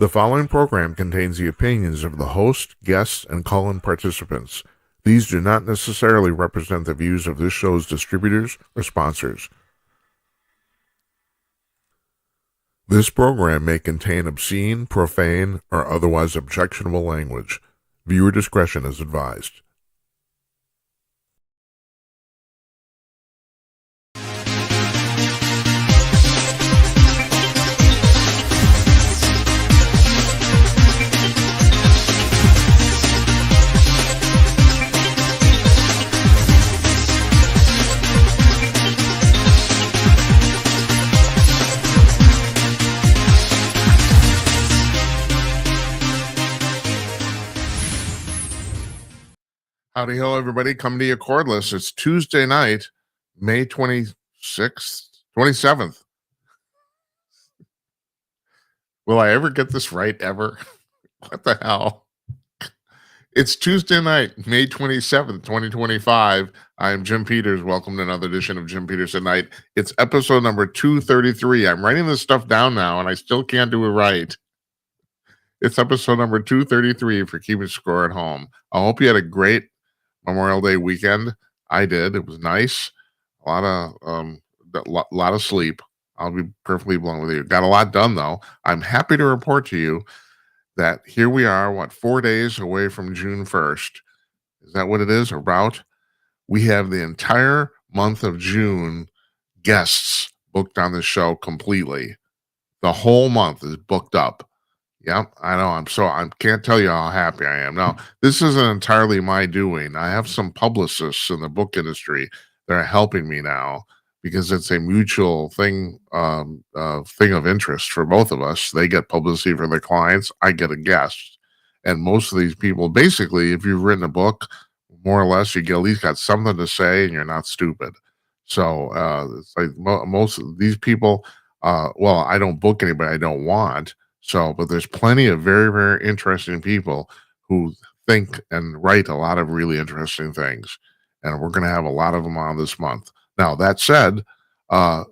The following program contains the opinions of the host, guests, and call-in participants. These do not necessarily represent the views of this show's distributors or sponsors. This program may contain obscene, profane, or otherwise objectionable language. Viewer discretion is advised. Howdy ho, everybody. Coming to you cordless. It's Tuesday night, May 26th, 27th. Will I ever get this right, ever? What the hell? It's Tuesday night, May 27th, 2025. I'm Jim Peters. Welcome to another edition of Jim Peters at Night. It's episode number 233. I'm writing this stuff down now, and I still can't do it right. It's episode number 233 for keeping score at home. I hope you had a great Memorial Day weekend. I did. It was nice. A lot of sleep. I'll be perfectly blunt with you. Got a lot done though. I'm happy to report to you that here we are, 4 days away from June 1st. Is that what it is? About? We have the entire month of June guests booked on the show completely. The whole month is booked up. Yep, I know. I can't tell you how happy I am. Now, this isn't entirely my doing. I have some publicists in the book industry that are helping me now because it's a mutual thing of interest for both of us. They get publicity for their clients. I get a guest. And most of these people, basically, if you've written a book, more or less, you at least got something to say and you're not stupid. So it's like most of these people, I don't book anybody I don't want. So, but there's plenty of very, very interesting people who think and write a lot of really interesting things. And we're going to have a lot of them on this month. Now, that said, I'm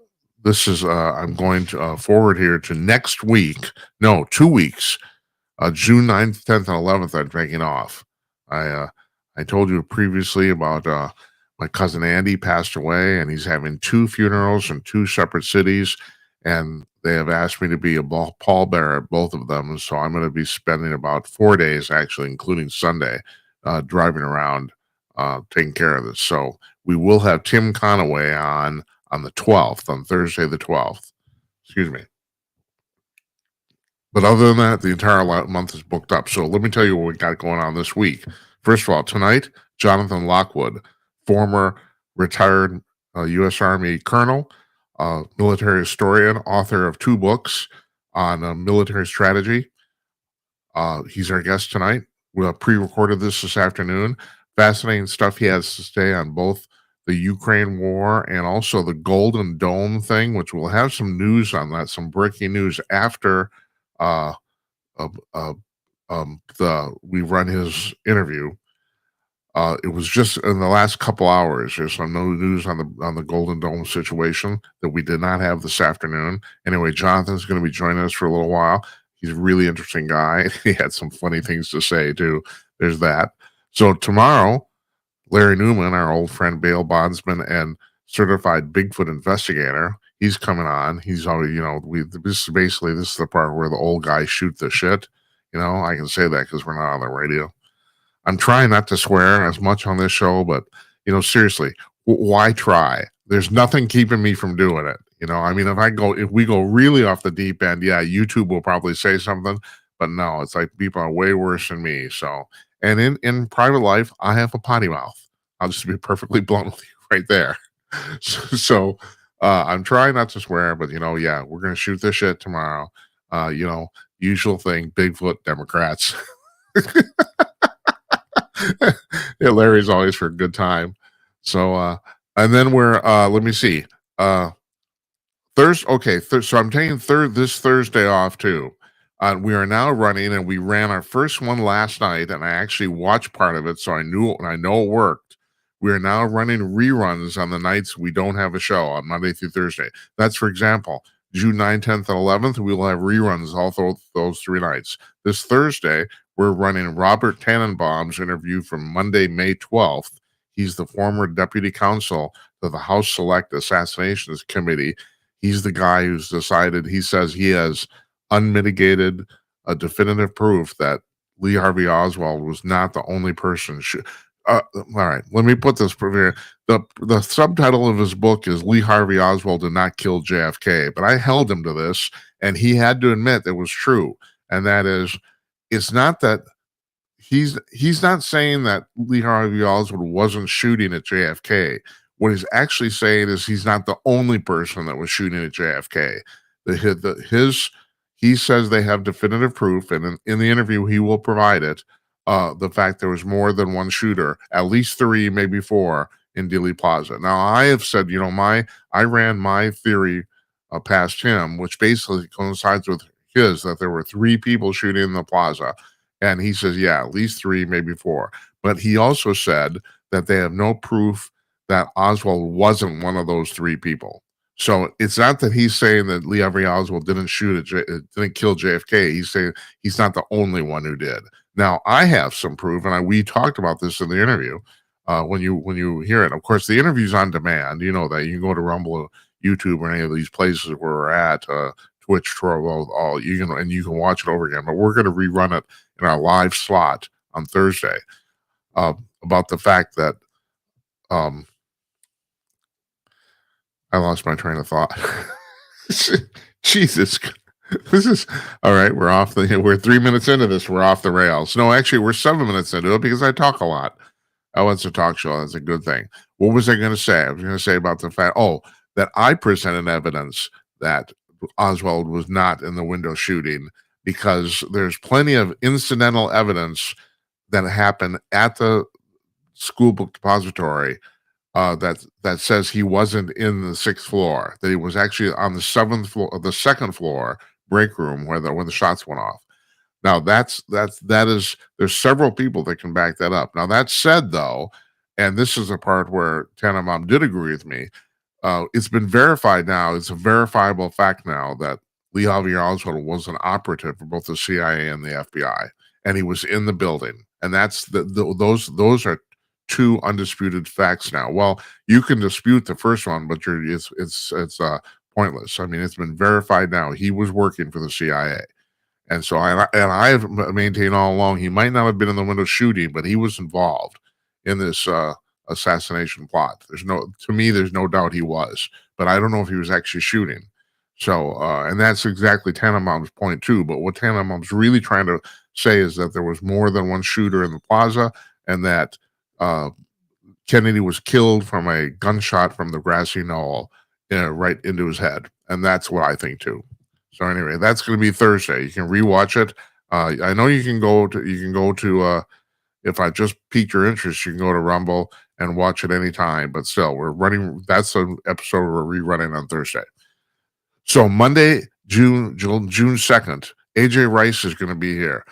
going to forward here to next week. No, 2 weeks. June 9th, 10th, and 11th, I'm taking off. I told you previously about my cousin Andy passed away, and he's having 2 funerals in 2 separate cities. And they have asked me to be a pallbearer at both of them. So I'm going to be spending about 4 days, actually, including Sunday, driving around, taking care of this. So we will have Tim Conaway on the 12th, on Thursday the 12th. Excuse me. But other than that, the entire month is booked up. So let me tell you what we got going on this week. First of all, tonight, Jonathan Lockwood, former retired U.S. Army colonel, military historian, author of 2 books on military strategy. He's our guest tonight. We pre-recorded this afternoon. Fascinating stuff he has to say on both the Ukraine war and also the Golden Dome thing, which we'll have some news on that, some breaking news after we run his interview. It was just in the last couple hours. There's some news on the Golden Dome situation that we did not have this afternoon. Anyway, Jonathan's going to be joining us for a little while. He's a really interesting guy. He had some funny things to say too. There's that. So tomorrow, Larry Newman, our old friend, bail bondsman and certified Bigfoot investigator, he's coming on. He's always, this is the part where the old guys shoot the shit. I can say that because we're not on the radio. I'm trying not to swear as much on this show, but, seriously, why try? There's nothing keeping me from doing it. If we go really off the deep end, yeah, YouTube will probably say something, but no, it's like people are way worse than me. So, and in private life, I have a potty mouth. I'll just be perfectly blunt with you right there. So I'm trying not to swear, but, yeah, we're going to shoot this shit tomorrow. Usual thing, Bigfoot Democrats. Yeah, Larry's always for a good time. So, and then we're, let me see. Thursday. Okay. So I'm taking this Thursday off too. We are now running, and we ran our first one last night, and I actually watched part of it, so I know it worked. We are now running reruns on the nights we don't have a show on Monday through Thursday. That's, for example, June 9th, 10th, and 11th. We will have reruns all those 3 nights. This Thursday, we're running Robert Tannenbaum's interview from Monday, May 12th. He's the former deputy counsel to the House Select Assassinations Committee. He's the guy who's decided, he says he has unmitigated, definitive proof that Lee Harvey Oswald was not the only person. All right, let me put this here. The subtitle of his book is Lee Harvey Oswald Did Not Kill JFK, but I held him to this, and he had to admit it was true. And that is, it's not that he's not saying that Lee Harvey Oswald wasn't shooting at JFK. What he's actually saying is he's not the only person that was shooting at JFK. He says they have definitive proof, and in the interview he will provide it. The fact there was more than one shooter, at least 3, maybe 4, in Dealey Plaza. Now, I have said, I ran my theory past him, which basically coincides with his, that there were 3 people shooting in the plaza. And he says, yeah, at least 3, maybe 4. But he also said that they have no proof that Oswald wasn't one of those 3 people. So it's not that he's saying that Lee Harvey Oswald didn't didn't kill JFK. He's saying he's not the only one who did. Now, I have some proof, and we talked about this in the interview. When you hear it, of course, the interview's on demand. You know that you can go to Rumble, YouTube, or any of these places where we're at, Twitch, Trovo, all you can watch it over again. But we're going to rerun it in our live slot on Thursday about the fact that I lost my train of thought. Jesus. This is all right. We're 3 minutes into this. We're off the rails. No, actually, we're 7 minutes into it because I talk a lot. Oh, it's a talk show. That's a good thing. What was I going to say? I was going to say about the fact, that I presented evidence that Oswald was not in the window shooting, because there's plenty of incidental evidence that happened at the school book depository that says he wasn't in the 6th floor, that he was actually on the 7th floor, the 2nd floor break room where the shots went off. Now there's several people that can back that up. Now, that said, though, and this is the part where Tannenbaum did agree with me, it's been verified now. It's a verifiable fact now that Lee Harvey Oswald was an operative for both the CIA and the FBI, and he was in the building. And that's those are 2 undisputed facts now. Well, you can dispute the first one, but it's pointless. I mean, it's been verified now. He was working for the CIA. And so I have maintained all along he might not have been in the window shooting, but he was involved in this assassination plot. There's no doubt he was, but I don't know if he was actually shooting. So, and that's exactly Tannenbaum's point too. But what Tannenbaum's really trying to say is that there was more than one shooter in the plaza, and that Kennedy was killed from a gunshot from the grassy knoll right into his head. And that's what I think too. So anyway, that's going to be Thursday. You can rewatch it. I know you can go to if I just piqued your interest, you can go to Rumble and watch it anytime. But still, that's an episode we're rerunning on Thursday. So Monday, June 2nd, AJ Rice is going to be here.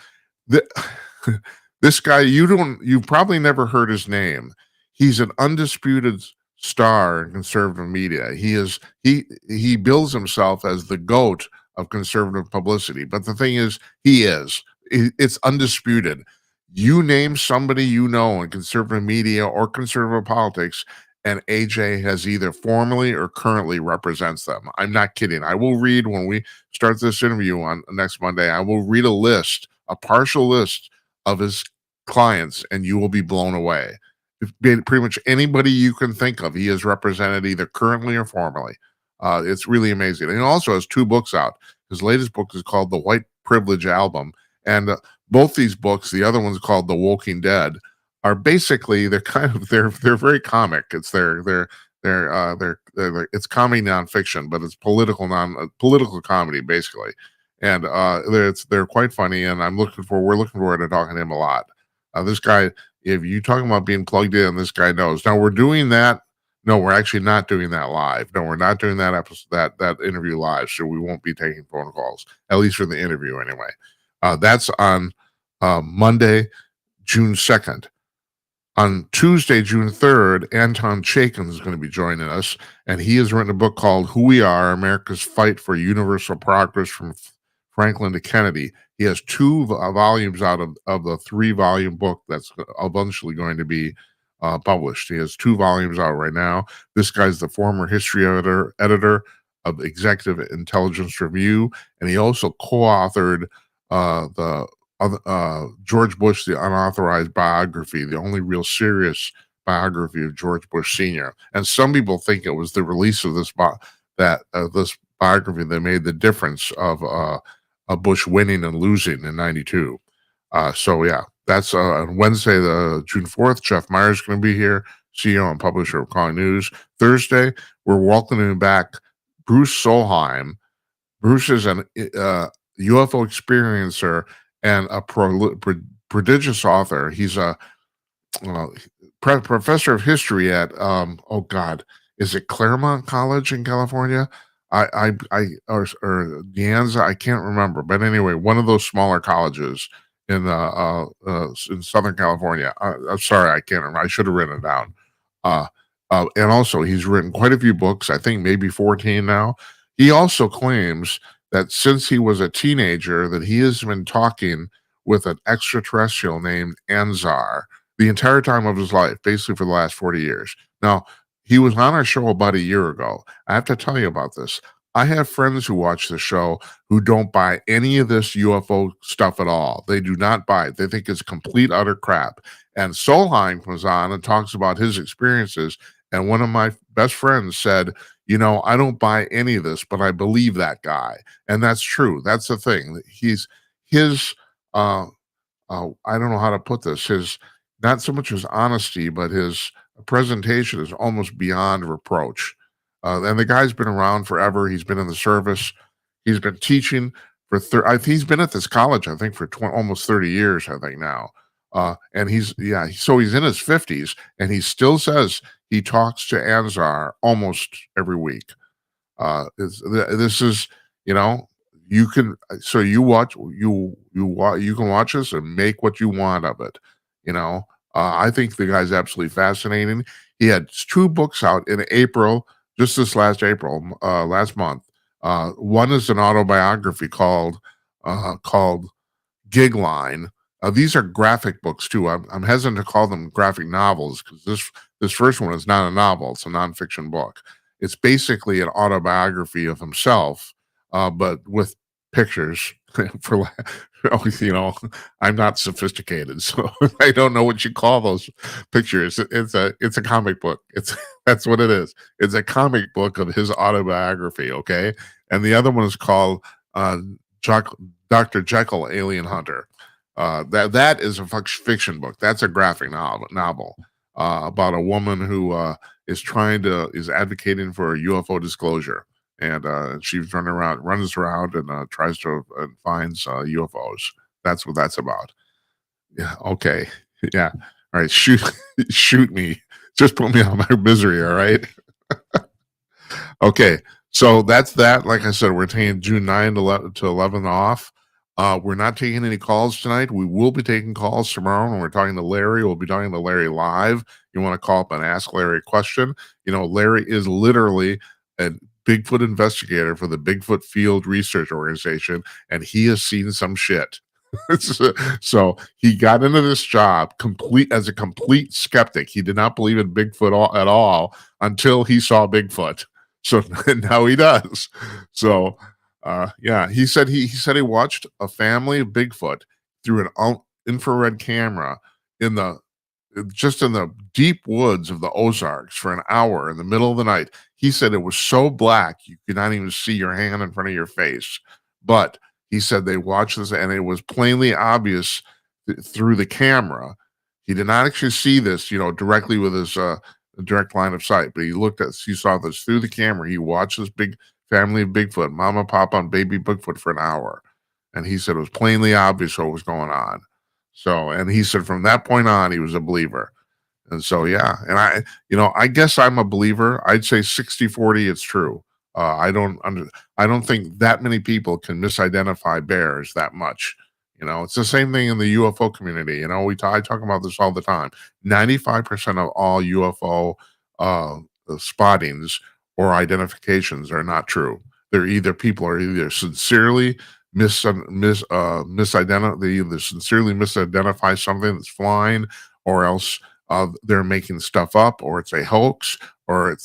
This guy, you've probably never heard his name. He's an undisputed star in conservative media. He bills himself as the GOAT of conservative publicity. But the thing is, it's undisputed. You name somebody in conservative media or conservative politics, and AJ has either formally or currently represents them. I'm not kidding. I will read, when we start this interview on next Monday, I will read a partial list of his clients, and you will be blown away. Pretty much anybody you can think of, he has represented either currently or formerly. It's really amazing. And he also has 2 books out. His latest book is called The White Privilege Album. And both these books, the other one's called The Walking Dead, are basically, they're very comic. It's it's comedy nonfiction, but it's political comedy basically. And they're quite funny, and we're looking forward to talking to him a lot. This guy, if you talking about being plugged in, this guy knows. Now, we're doing that. No, we're actually not doing that live. No, we're not doing that episode, that interview live, so we won't be taking phone calls, at least for the interview anyway. That's on Monday, June 2nd. On Tuesday, June 3rd, Anton Chaikin is going to be joining us, and he has written a book called Who We Are, America's Fight for Universal Progress from Franklin to Kennedy. He has two volumes out of the three-volume book that's eventually going to be published. He has two volumes out right now. This guy's the former history editor of Executive Intelligence Review, and he also co-authored the George Bush, the unauthorized biography, the only real serious biography of George Bush Sr. And some people think it was the release of this this biography that made the difference of Bush winning and losing in '92. So yeah, that's on Wednesday, the June 4th. Jeff Meyer's going to be here, CEO and publisher of Calling News. Thursday, we're welcoming back Bruce Solheim. Bruce is an UFO experiencer and a prodigious author. He's a uh, professor of history at oh God, is it Claremont College in California? Or De I can't remember, but anyway, one of those smaller colleges in Southern California. I'm sorry, I can't remember. I should have written it down. Uh, and also, he's written quite a few books. I think maybe 14 now. He also claims that since he was a teenager, that he has been talking with an extraterrestrial named Anzar the entire time of his life, basically for the last 40 years. Now, he was on our show about a year ago. I have to tell you about this. I have friends who watch the show who don't buy any of this UFO stuff at all. They do not buy it. They think it's complete, utter crap. And Solheim comes on and talks about his experiences. And one of my best friends said, you know, I don't buy any of this, but I believe that guy. And that's true. That's the thing. His, I don't know how to put this, his, not so much his honesty, but his presentation is almost beyond reproach. And the guy's been around forever. He's been in the service. He's been teaching for he's been at this college, I think, for almost 30 years, I think now. And so he's in his 50s, and he still says he talks to Anzar almost every week. This is, you know, you can you can watch this and make what you want of it. You know, I think the guy's absolutely fascinating. He had two books out in April, just this last April, last month. One is an autobiography called Gig Line. These are graphic books too. I'm hesitant to call them graphic novels because this first one is not a novel; it's a nonfiction book. It's basically an autobiography of himself, but with pictures. You know, I'm not sophisticated, so I don't know what you call those pictures. It's a comic book. That's what it is. It's a comic book of his autobiography. Okay, and the other one is called Dr. Jekyll, Alien Hunter. That is a fiction book. That's a graphic novel about a woman who is advocating for UFO disclosure, and she's runs around and tries to finds UFOs. That's what that's about. Yeah. Okay. Yeah. All right. Shoot me. Just put me out of my misery. All right. Okay. So that's that. Like I said, we're taking June 9 to 11 off. We're not taking any calls tonight. We will be taking calls tomorrow when we're talking to Larry. We'll be talking to Larry live. You want to call up and ask Larry a question. You know, Larry is literally a Bigfoot investigator for the Bigfoot Field Research Organization, and he has seen some shit. So he got into this job as a complete skeptic. He did not believe in Bigfoot at all until he saw Bigfoot. So now he does. So yeah, he said he watched a family of Bigfoot through an infrared camera in the deep woods of the Ozarks for an hour in the middle of the night. He said it was so black you could not even see your hand in front of your face. But he said they watched this and it was plainly obvious through the camera. He did not actually see this, you know, directly with his direct line of sight, but he saw this through the camera. He watched this big family of Bigfoot, mama, papa, and baby Bigfoot for an hour. And he said it was plainly obvious what was going on. So, and he said from that point on, he was a believer. And so, yeah. And I guess I'm a believer. I'd say 60-40, it's true. I don't think that many people can misidentify bears that much. It's the same thing in the UFO community. I talk about this all the time. 95% of all UFO uh, spottings or identifications are not true. People are either sincerely they either sincerely misidentify something that's flying, or else they're making stuff up, or it's a hoax, or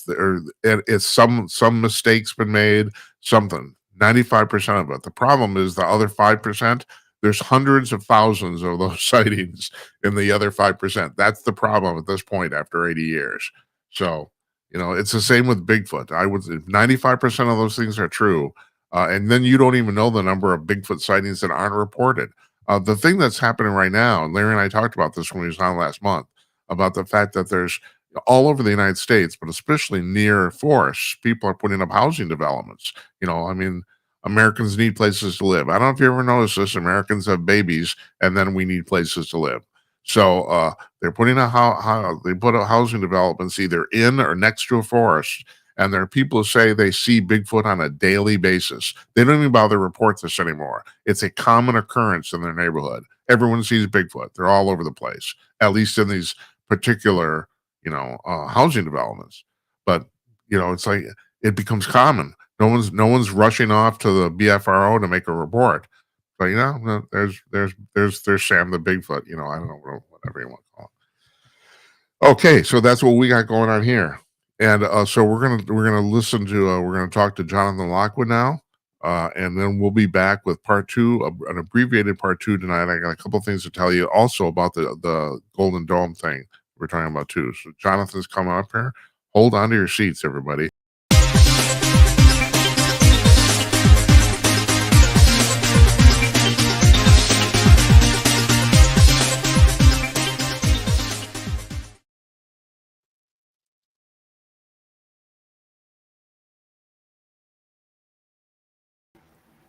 it's some mistakes been made, something. 95% of it. The problem is the other 5%. There's hundreds of thousands of those sightings in the other 5%. That's the problem at this point after 80 years. So, it's the same with Bigfoot. If 95% of those things are true, and then you don't even know the number of Bigfoot sightings that aren't reported. The thing that's happening right now, and Larry and I talked about this when we was on last month, about the fact that there's all over the United States, but especially near forests, people are putting up housing developments. Americans need places to live. I don't know if you ever noticed this. Americans have babies, and then we need places to live. So they're putting they put up housing developments either in or next to a forest. And there are people who say they see Bigfoot on a daily basis. They don't even bother to report this anymore. It's a common occurrence in their neighborhood. Everyone sees Bigfoot. They're all over the place, at least in these particular, housing developments. But it's like it becomes common. No one's rushing off to the BFRO to make a report. But there's Sam the Bigfoot. I don't know, whatever you want to call it. Okay, so that's what we got going on here. And so we're gonna listen to we're gonna talk to Jonathan Lockwood now, and then we'll be back with part 2, an abbreviated part 2 tonight. I got a couple things to tell you also about the Golden Dome thing we're talking about too. So Jonathan's coming up here. Hold on to your seats, everybody.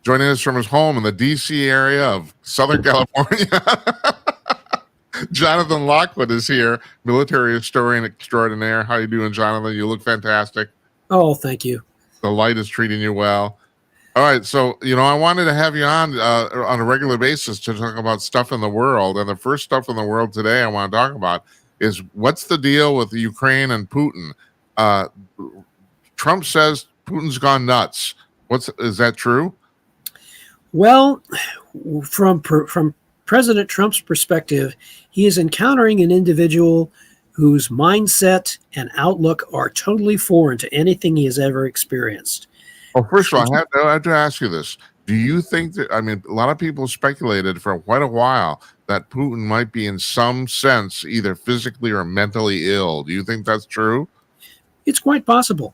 Joining us from his home in the D.C. area of Southern California, Jonathan Lockwood is here, military historian extraordinaire. How you doing, Jonathan? You look fantastic. Oh, thank you. The light is treating you well. All right, so I wanted to have you on a regular basis to talk about stuff in the world, and the first stuff in the world today I want to talk about is what's the deal with Ukraine and Putin. Trump says Putin's gone nuts. Is that true? Well, from President Trump's perspective, he is encountering an individual whose mindset and outlook are totally foreign to anything he has ever experienced. Well, first of all, I have to ask you this. Do you think that, a lot of people speculated for quite a while that Putin might be in some sense either physically or mentally ill. Do you think that's true? It's quite possible.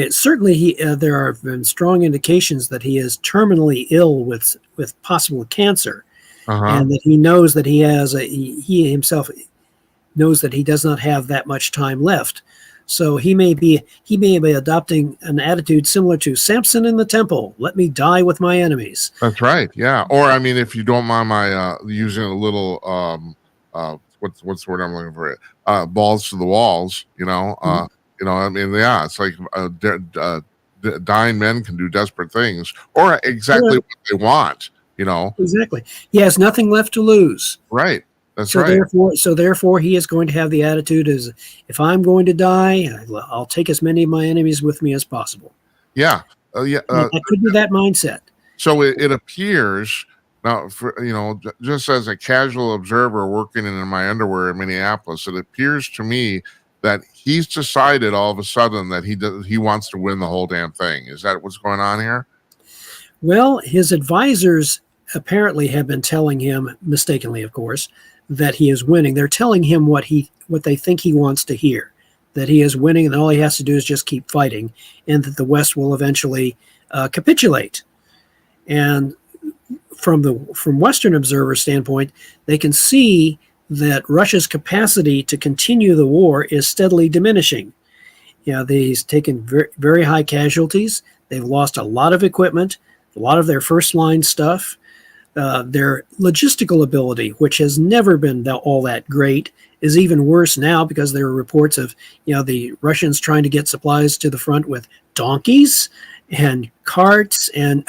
Certainly, there have been strong indications that he is terminally ill with possible cancer, and that he knows that he himself knows that he does not have that much time left. So he may be adopting an attitude similar to Samson in the temple. Let me die with my enemies. That's right. Yeah. Or if you don't mind my using a little what's the word I'm looking for? Balls to the walls. It's like dying men can do desperate things, or exactly what they want. Exactly. He has nothing left to lose. Right. That's right. Therefore, he is going to have the attitude as, if I'm going to die, I'll take as many of my enemies with me as possible. Yeah. That could be that mindset. So it appears now, just as a casual observer working in my underwear in Minneapolis, it appears to me that he's decided all of a sudden that he wants to win the whole damn thing. Is that what's going on here? Well, his advisors apparently have been telling him, mistakenly, of course, that he is winning. They're telling him what they think he wants to hear, that he is winning, and all he has to do is just keep fighting, and that the West will eventually capitulate. And from Western observer standpoint, they can see that Russia's capacity to continue the war is steadily diminishing. They've taken very, very high casualties. They've lost a lot of equipment, a lot of their first line stuff. Their logistical ability, which has never been all that great, is even worse now because there are reports of the Russians trying to get supplies to the front with donkeys and carts and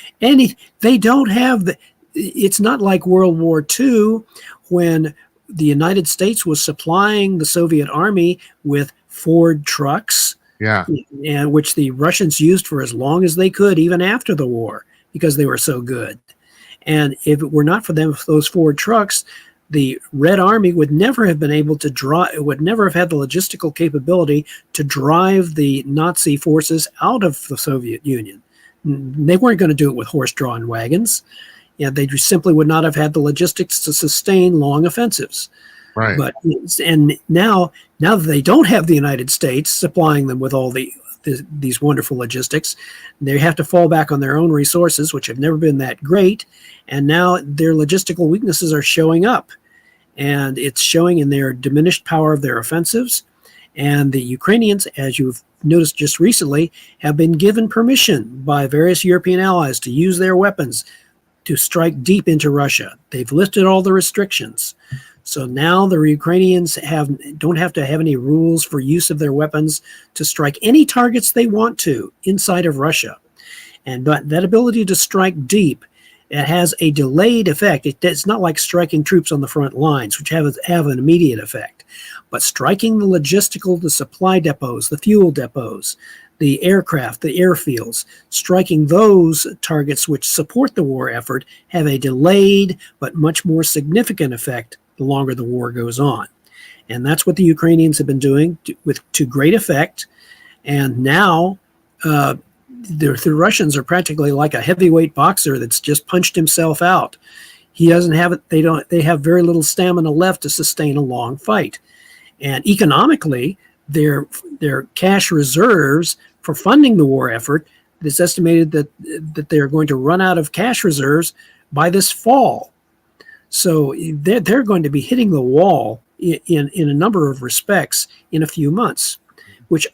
they don't have it's not like World War II when the United States was supplying the Soviet army with Ford trucks, Yeah. and which the Russians used for as long as they could, even after the war, because they were so good. And if it were not for those Ford trucks, the Red Army would never have been able to would never have had the logistical capability to drive the Nazi forces out of the Soviet Union. They weren't going to do it with horse-drawn wagons. They just simply would not have had the logistics to sustain long offensives. Right. But and now that they don't have the United States supplying them with all these wonderful logistics, they have to fall back on their own resources, which have never been that great. And now their logistical weaknesses are showing up, and it's showing in their diminished power of their offensives. And the Ukrainians, as you've noticed just recently, have been given permission by various European allies to use their weapons to strike deep into Russia. They've lifted all the restrictions. So now the Ukrainians don't have to have any rules for use of their weapons to strike any targets they want to inside of Russia. And but that ability to strike deep, it has a delayed effect. It's not like striking troops on the front lines, which have an immediate effect. But striking the logistical, the supply depots, the fuel depots, the aircraft, the airfields, striking those targets which support the war effort have a delayed but much more significant effect the longer the war goes on. And that's what the Ukrainians have been doing to great effect. And now the Russians are practically like a heavyweight boxer that's just punched himself out. He doesn't have it. They have very little stamina left to sustain a long fight. And economically, their cash reserves for funding the war effort, it's estimated that they're going to run out of cash reserves by this fall. So they're going to be hitting the wall in a number of respects in a few months, which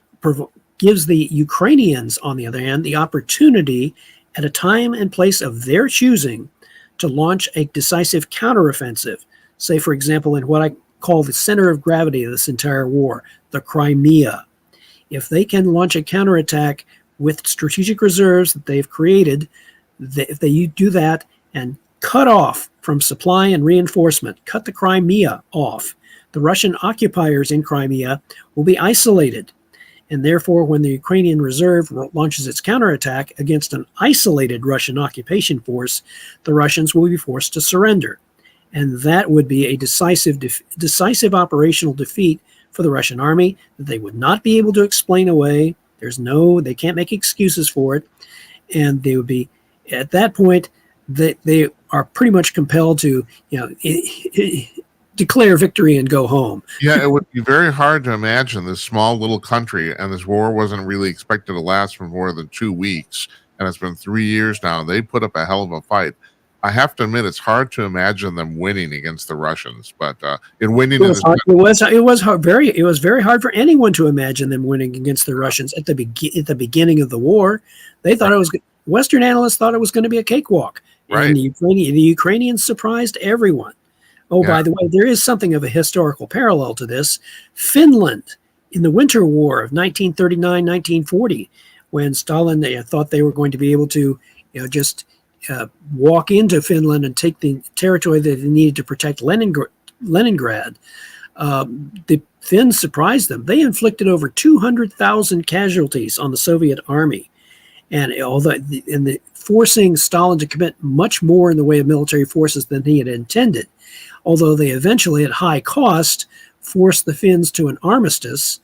gives the Ukrainians, on the other hand, the opportunity at a time and place of their choosing to launch a decisive counteroffensive, say, for example, in what I call the center of gravity of this entire war, the Crimea. If they can launch a counterattack with strategic reserves that they've created, if they do that and cut off from supply and reinforcement, cut the Crimea off, the Russian occupiers in Crimea will be isolated. And therefore, when the Ukrainian reserve launches its counterattack against an isolated Russian occupation force, the Russians will be forced to surrender. And that would be a decisive operational defeat for the Russian army that they would not be able to explain away. They can't make excuses for it. And they would be, at that point, they are pretty much compelled to, declare victory and go home. Yeah, it would be very hard to imagine this small little country, and this war wasn't really expected to last for more than 2 weeks, and it's been 3 years now. They put up a hell of a fight. I have to admit, it's hard to imagine them winning against the Russians, but in winning, it was very hard for anyone to imagine them winning against the Russians at the beginning of the war. They thought Western analysts thought it was going to be a cakewalk, right? And the Ukrainians surprised everyone. Oh, yeah. By the way, there is something of a historical parallel to this. Finland, in the Winter War of 1939-1940, when Stalin thought they were going to be able to, just walk into Finland and take the territory that they needed to protect Leningrad, the Finns surprised them. They inflicted over 200,000 casualties on the Soviet army, and forcing Stalin to commit much more in the way of military forces than he had intended. Although they eventually, at high cost, forced the Finns to an armistice,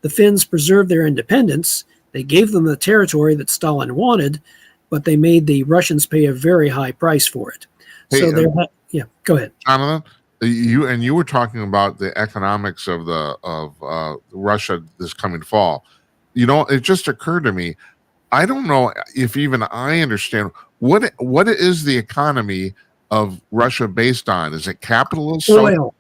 the Finns preserved their independence. They gave them the territory that Stalin wanted, but they made the Russians pay a very high price for it. Hey, Go ahead, Jonathan. You were talking about the economics of Russia this coming fall. It just occurred to me. I don't know if even I understand what is the economy of Russia based on. Is it capitalist? Oil.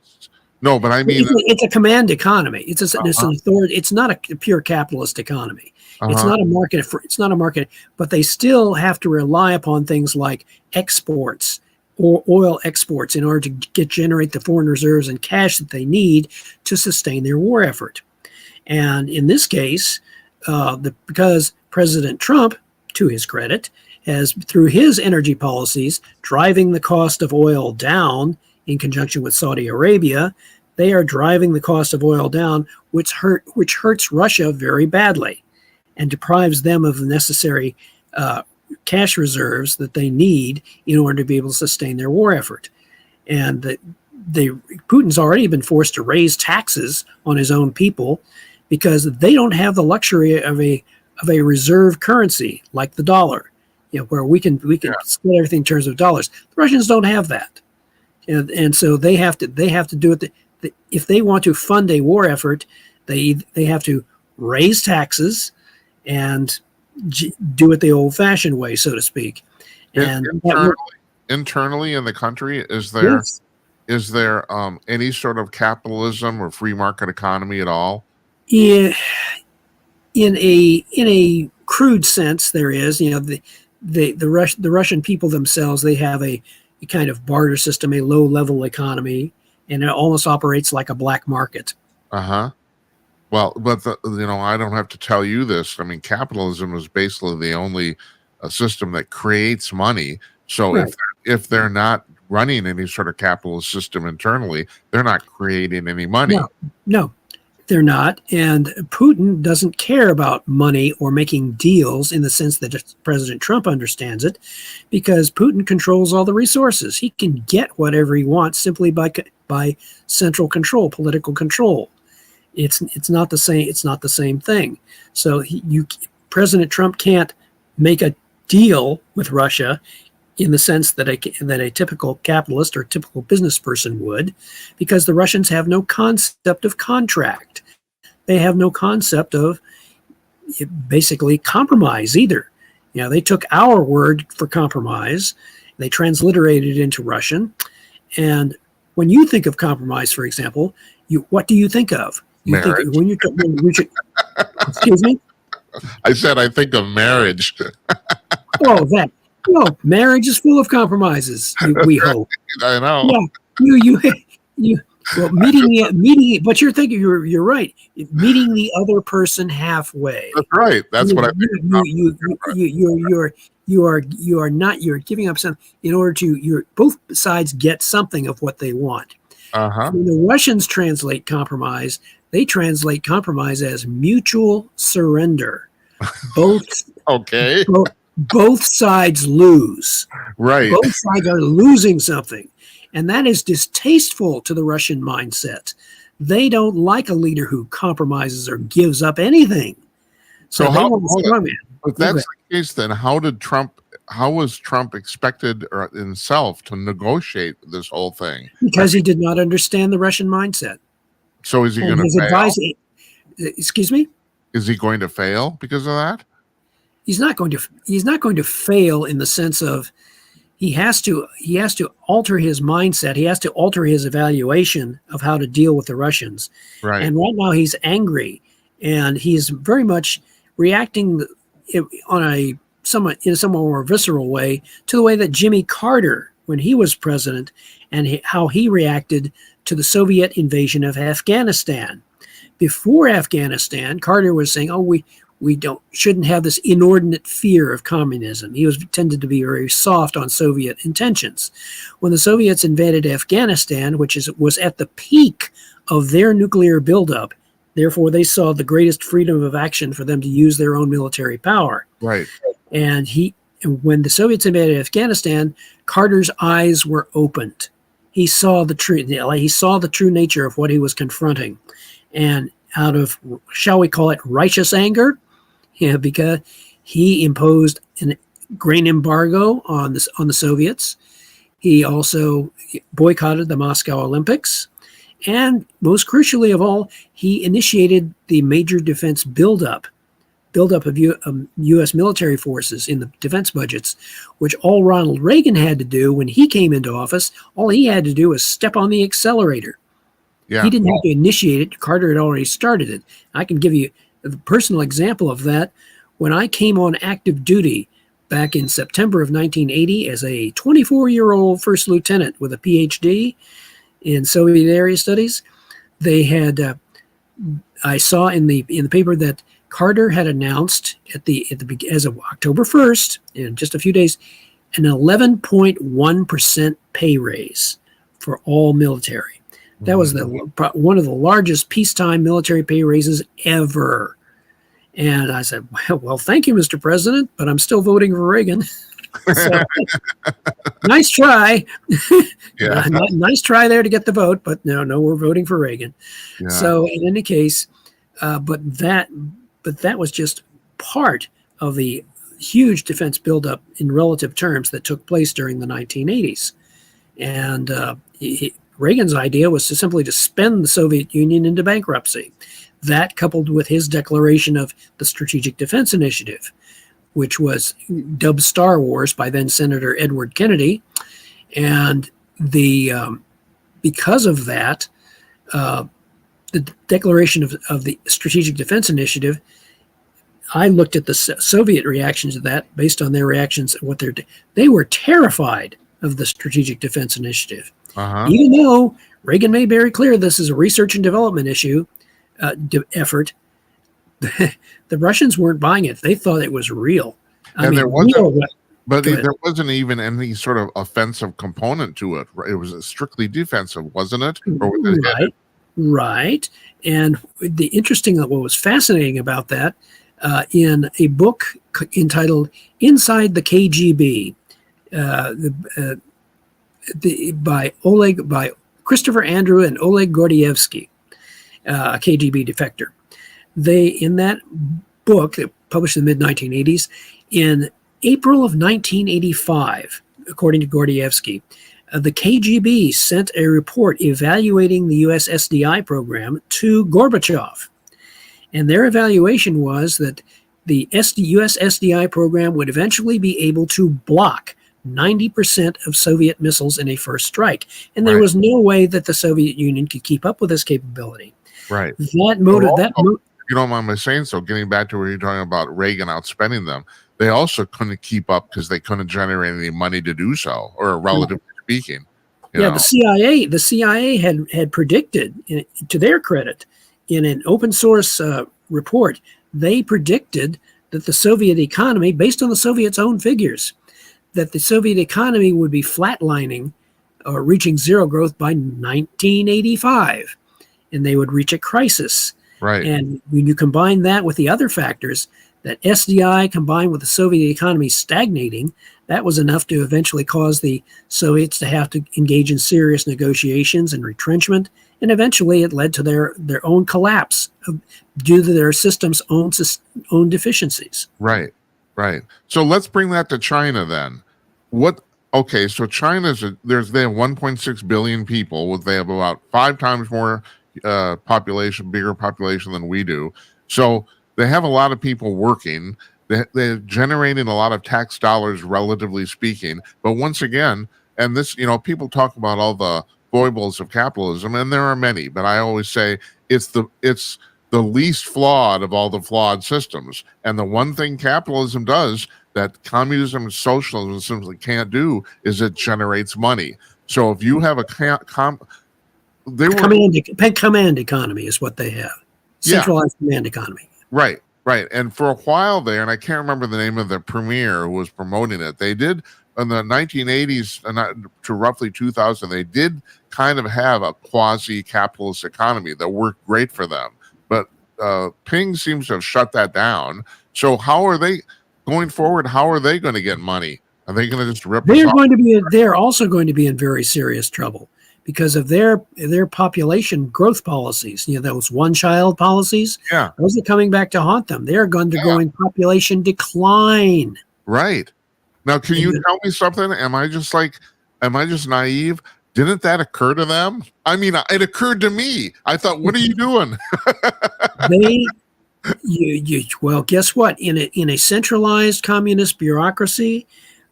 No, but I mean it's a command economy. It's an authority. It's not a pure capitalist economy. It's not a market. It's not a market. But they still have to rely upon things like exports or oil exports in order to generate the foreign reserves and cash that they need to sustain their war effort. And in this case, because President Trump, to his credit, has, through his energy policies, driving the cost of oil down in conjunction with Saudi Arabia. They are driving the cost of oil down, which hurts Russia very badly and deprives them of the necessary cash reserves that they need in order to be able to sustain their war effort. And Putin's already been forced to raise taxes on his own people because they don't have the luxury of a reserve currency like the dollar, where we can split everything in terms of dollars. The Russians don't have that, and so they have to do it. If they want to fund a war effort, they have to raise taxes and do it the old-fashioned way, so to speak. And internally in the country, is there any sort of capitalism or free market economy at all? In a crude sense, there is. The Russian people themselves, they have a kind of barter system, a low-level economy, and it almost operates like a black market. Well, but I don't have to tell you this. I mean, capitalism is basically the only system that creates money. So right. if they're not running any sort of capitalist system internally, they're not creating any money. No, they're not. And Putin doesn't care about money or making deals in the sense that President Trump understands it, because Putin controls all the resources. He can get whatever he wants simply by central control, political control. It's not the same. It's not the same thing. So President Trump can't make a deal with Russia in the sense that a typical capitalist or typical business person would, because the Russians have no concept of contract. They have no concept of basically compromise either. They took our word for compromise, they transliterated it into Russian, and when you think of compromise, for example, what do you think of? Marriage. Excuse me? I said I think of marriage. Marriage is full of compromises. We hope. I know. Yeah, well, meeting. But you're thinking you're right. Meeting the other person halfway. That's right. That's what I think. You're giving up something in order to both sides get something of what they want. When the Russians translate compromise, they translate compromise as mutual surrender. Both sides lose. Right. Both sides are losing something. And that is distasteful to the Russian mindset. They don't like a leader who compromises or gives up anything. So if that's the case, then how was Trump expected himself to negotiate this whole thing? Because he did not understand the Russian mindset. So is he going to fail? Excuse me? Is he going to fail because of that? He's not going to fail in the sense of he has to alter his mindset. He has to alter his evaluation of how to deal with the Russians. Right. And right now he's angry, and he's very much reacting in a somewhat more visceral way to the way that Jimmy Carter, when he was president, and how he reacted to the Soviet invasion of Afghanistan. Before Afghanistan, Carter was saying, we shouldn't have this inordinate fear of communism. He tended to be very soft on Soviet intentions. When the Soviets invaded Afghanistan, which was at the peak of their nuclear buildup, therefore they saw the greatest freedom of action for them to use their own military power. Right. And when the Soviets invaded Afghanistan, Carter's eyes were opened. He saw the true nature of what he was confronting, and out of, shall we call it, righteous anger, because he imposed a grain embargo on the Soviets. He also boycotted the Moscow Olympics, and most crucially of all, he initiated the major defense buildup of U.S. military forces in the defense budgets, which all Ronald Reagan had to do when he came into office. All he had to do was step on the accelerator. Yeah. He didn't have to initiate it. Carter had already started it. I can give you a personal example of that. When I came on active duty back in September of 1980 as a 24-year-old first lieutenant with a PhD in Soviet area studies, they had I saw in the paper that Carter had announced as of October 1st, in just a few days, an 11.1% pay raise for all military. That was one of the largest peacetime military pay raises ever. And I said, well, thank you, Mr. President, but I'm still voting for Reagan. So, nice try. Yeah. Nice try there to get the vote, but no, we're voting for Reagan. Yeah. So in any case, but that was just part of the huge defense buildup in relative terms that took place during the 1980s. And Reagan's idea was simply to spend the Soviet Union into bankruptcy. That, coupled with his declaration of the Strategic Defense Initiative, which was dubbed Star Wars by then Senator Edward Kennedy, and because of that, the declaration of the Strategic Defense Initiative, I looked at the Soviet reactions to that based on their reactions. They were terrified of the Strategic Defense Initiative, even though Reagan made very clear this is a research and development effort. The Russians weren't buying it. They thought it was real. There wasn't even any sort of offensive component to it. It was strictly defensive, wasn't it? Right. And what was fascinating about that, in a book entitled "Inside the KGB," by Christopher Andrew and Oleg Gordievsky, a KGB defector. In that book, that published in the mid-1980s, in April of 1985, according to Gordievsky, the KGB sent a report evaluating the U.S. SDI program to Gorbachev. And their evaluation was that the U.S. SDI program would eventually be able to block 90% of Soviet missiles in a first strike. And there was no way that the Soviet Union could keep up with this capability. Right. If you don't mind my saying so, getting back to where you're talking about Reagan outspending them, they also couldn't keep up because they couldn't generate any money to do so, or relatively speaking. The CIA had predicted, to their credit, in an open source report, they predicted that the Soviet economy, based on the Soviets' own figures, that the Soviet economy would be flatlining or reaching zero growth by 1985, and they would reach a crisis. Right. And when you combine that with the other factors, that SDI combined with the Soviet economy stagnating, that was enough to eventually cause the Soviets to have to engage in serious negotiations and retrenchment. And eventually it led to their own collapse due to their system's own deficiencies. Right. So let's bring that to China then. So China's they have 1.6 billion people. They have about 5 times more bigger population than we do. So they have a lot of people working. They're generating a lot of tax dollars, relatively speaking. But once again, and this, people talk about all the foibles of capitalism, and there are many, but I always say it's the least flawed of all the flawed systems. And the one thing capitalism does that communism and socialism simply can't do is it generates money. So if you have a command economy is what they have. Centralized command economy. Right. And for a while there, and I can't remember the name of the premier who was promoting it, they did in the 1980s to roughly 2000, they did kind of have a quasi-capitalist economy that worked great for them. But Ping seems to have shut that down. So how are they going forward? How are they going to get money? Are they going to just rip us off? They're also going to be in very serious trouble because of their population growth policies. Those one-child policies. Yeah, those are coming back to haunt them. They're undergoing population decline. Right. Now, can you tell me something? Am I just naive? Didn't that occur to them? I mean, it occurred to me. I thought, what are you doing? Well, guess what? In a centralized communist bureaucracy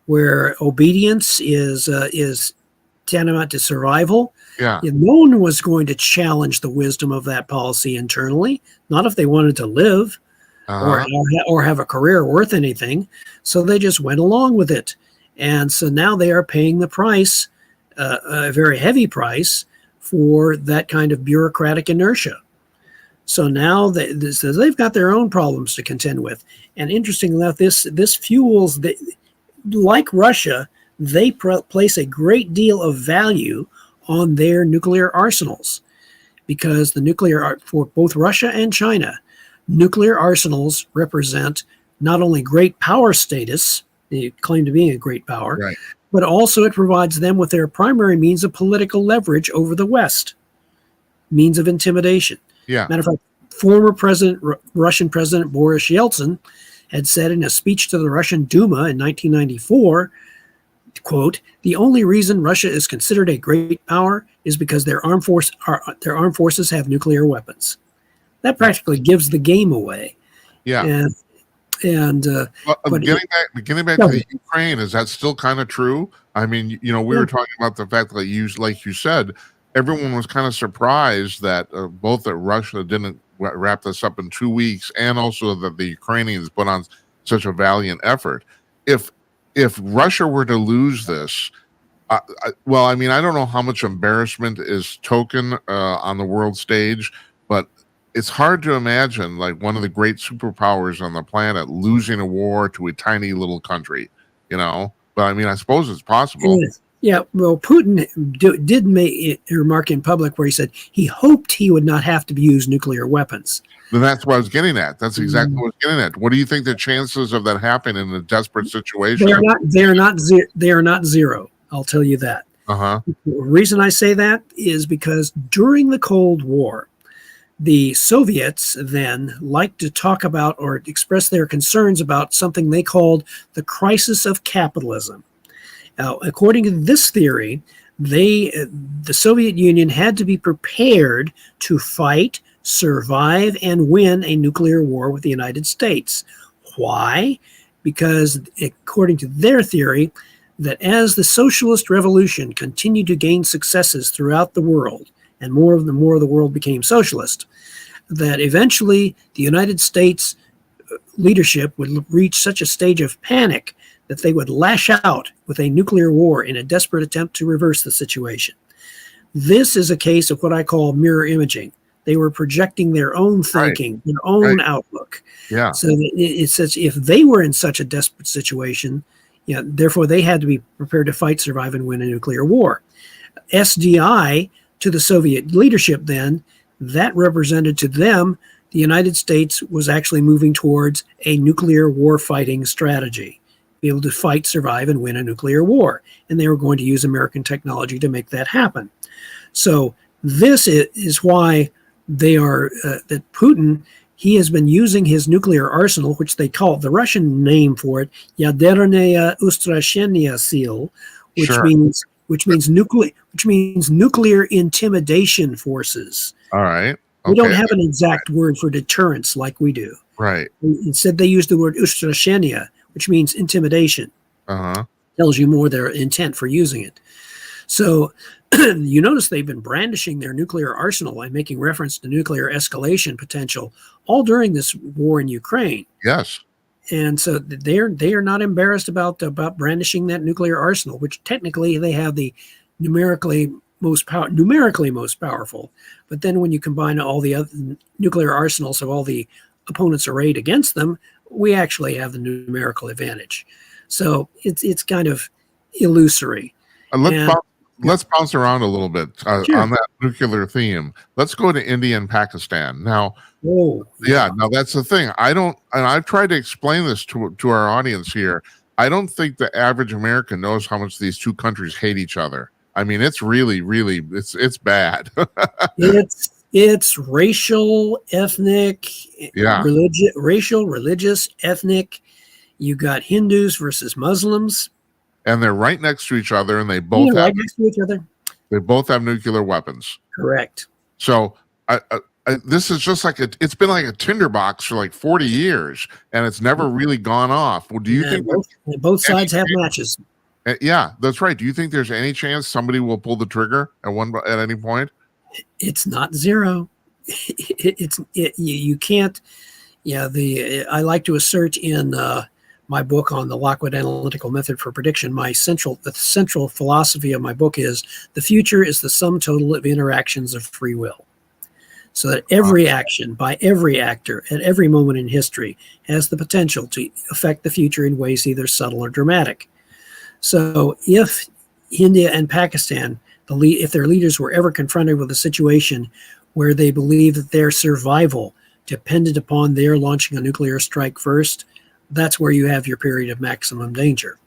where obedience is tantamount to survival, no one was going to challenge the wisdom of that policy internally, not if they wanted to live or have a career worth anything. So they just went along with it. And so now they are paying the price, a very heavy price, for that kind of bureaucratic inertia. So now they've got their own problems to contend with. And interestingly enough, this fuels like Russia, they place a great deal of value on their nuclear arsenals, because for both Russia and China, nuclear arsenals represent not only great power status, they claim to be a great power, Right. but also it provides them with their primary means of political leverage over the West, means of intimidation. Yeah. Matter of fact, former Russian President Boris Yeltsin had said in a speech to the Russian Duma in 1994, quote, "The only reason Russia is considered a great power is because their armed forces have nuclear weapons." That practically gives the game away. Yeah. But getting back to the Ukraine, is that still kind of true? I mean, we were talking about the fact that like you said, everyone was kind of surprised that both that Russia didn't wrap this up in 2 weeks, and also that the Ukrainians put on such a valiant effort. If Russia were to lose this, well, I mean, I don't know how much embarrassment is token on the world stage, but it's hard to imagine like one of the great superpowers on the planet losing a war to a tiny little country, But I mean, I suppose it's possible. Yeah, well, Putin did make a remark in public where he said he hoped he would not have to use nuclear weapons. Then that's what I was getting at. That's exactly what I was getting at. What do you think the chances of that happening in a desperate situation? They are not zero. I'll tell you that. Uh-huh. The reason I say that is because during the Cold War, the Soviets then liked to talk about or express their concerns about something they called the crisis of capitalism. Now, according to this theory, the Soviet Union had to be prepared to fight, survive, and win a nuclear war with the United States. Why? Because according to their theory, that as the socialist revolution continued to gain successes throughout the world, and more of the world became socialist, that eventually the United States leadership would reach such a stage of panic that they would lash out with a nuclear war in a desperate attempt to reverse the situation. This is a case of what I call mirror imaging. They were projecting their own thinking, their own outlook. Yeah. So it says if they were in such a desperate situation, therefore they had to be prepared to fight, survive, and win a nuclear war. SDI to the Soviet leadership then, that represented to them the United States was actually moving towards a nuclear war fighting strategy, be able to fight, survive, and win a nuclear war. And they were going to use American technology to make that happen. So this is why they are, that Putin, he has been using his nuclear arsenal, which they call, the Russian name for it, Ядерное устрашение сил, which means nuclear intimidation forces. All right. Okay. We don't have an exact word for deterrence like we do. Right. Instead, they use the word устрашение, which means intimidation. Uh-huh. Tells you more their intent for using it. So you notice they've been brandishing their nuclear arsenal and making reference to nuclear escalation potential all during this war in Ukraine. Yes. And so they are not embarrassed about brandishing that nuclear arsenal, which technically they have the numerically most powerful. But then when you combine all the other nuclear arsenals of all the opponents arrayed against them, we actually have the numerical advantage. So it's kind of illusory. Let's bounce around a little bit Sure. on that nuclear theme. Let's go to India and Pakistan now. Now that's the thing. I've tried to explain this to our audience here. I don't think the average American knows how much these two countries hate each other. I mean, it's really, really, it's bad. It's racial, ethnic, religious, ethnic. You got Hindus versus Muslims. And they're right next to each other, and they both next to each other. They both have nuclear weapons. Correct. So this is just like it's been like a tinderbox for like 40 years, and it's never really gone off. Well, do you think both sides have matches? Yeah, that's right. Do you think there's any chance somebody will pull the trigger at any point? It's not zero. You can't. Yeah, I like to assert in my book on the Lockwood analytical method for prediction. The central philosophy of my book is the future is the sum total of interactions of free will. so that every action by every actor at every moment in history has the potential to affect the future in ways either subtle or dramatic. So if India and Pakistan, if their leaders were ever confronted with a situation where they believe that their survival depended upon their launching a nuclear strike first, that's where you have your period of maximum danger.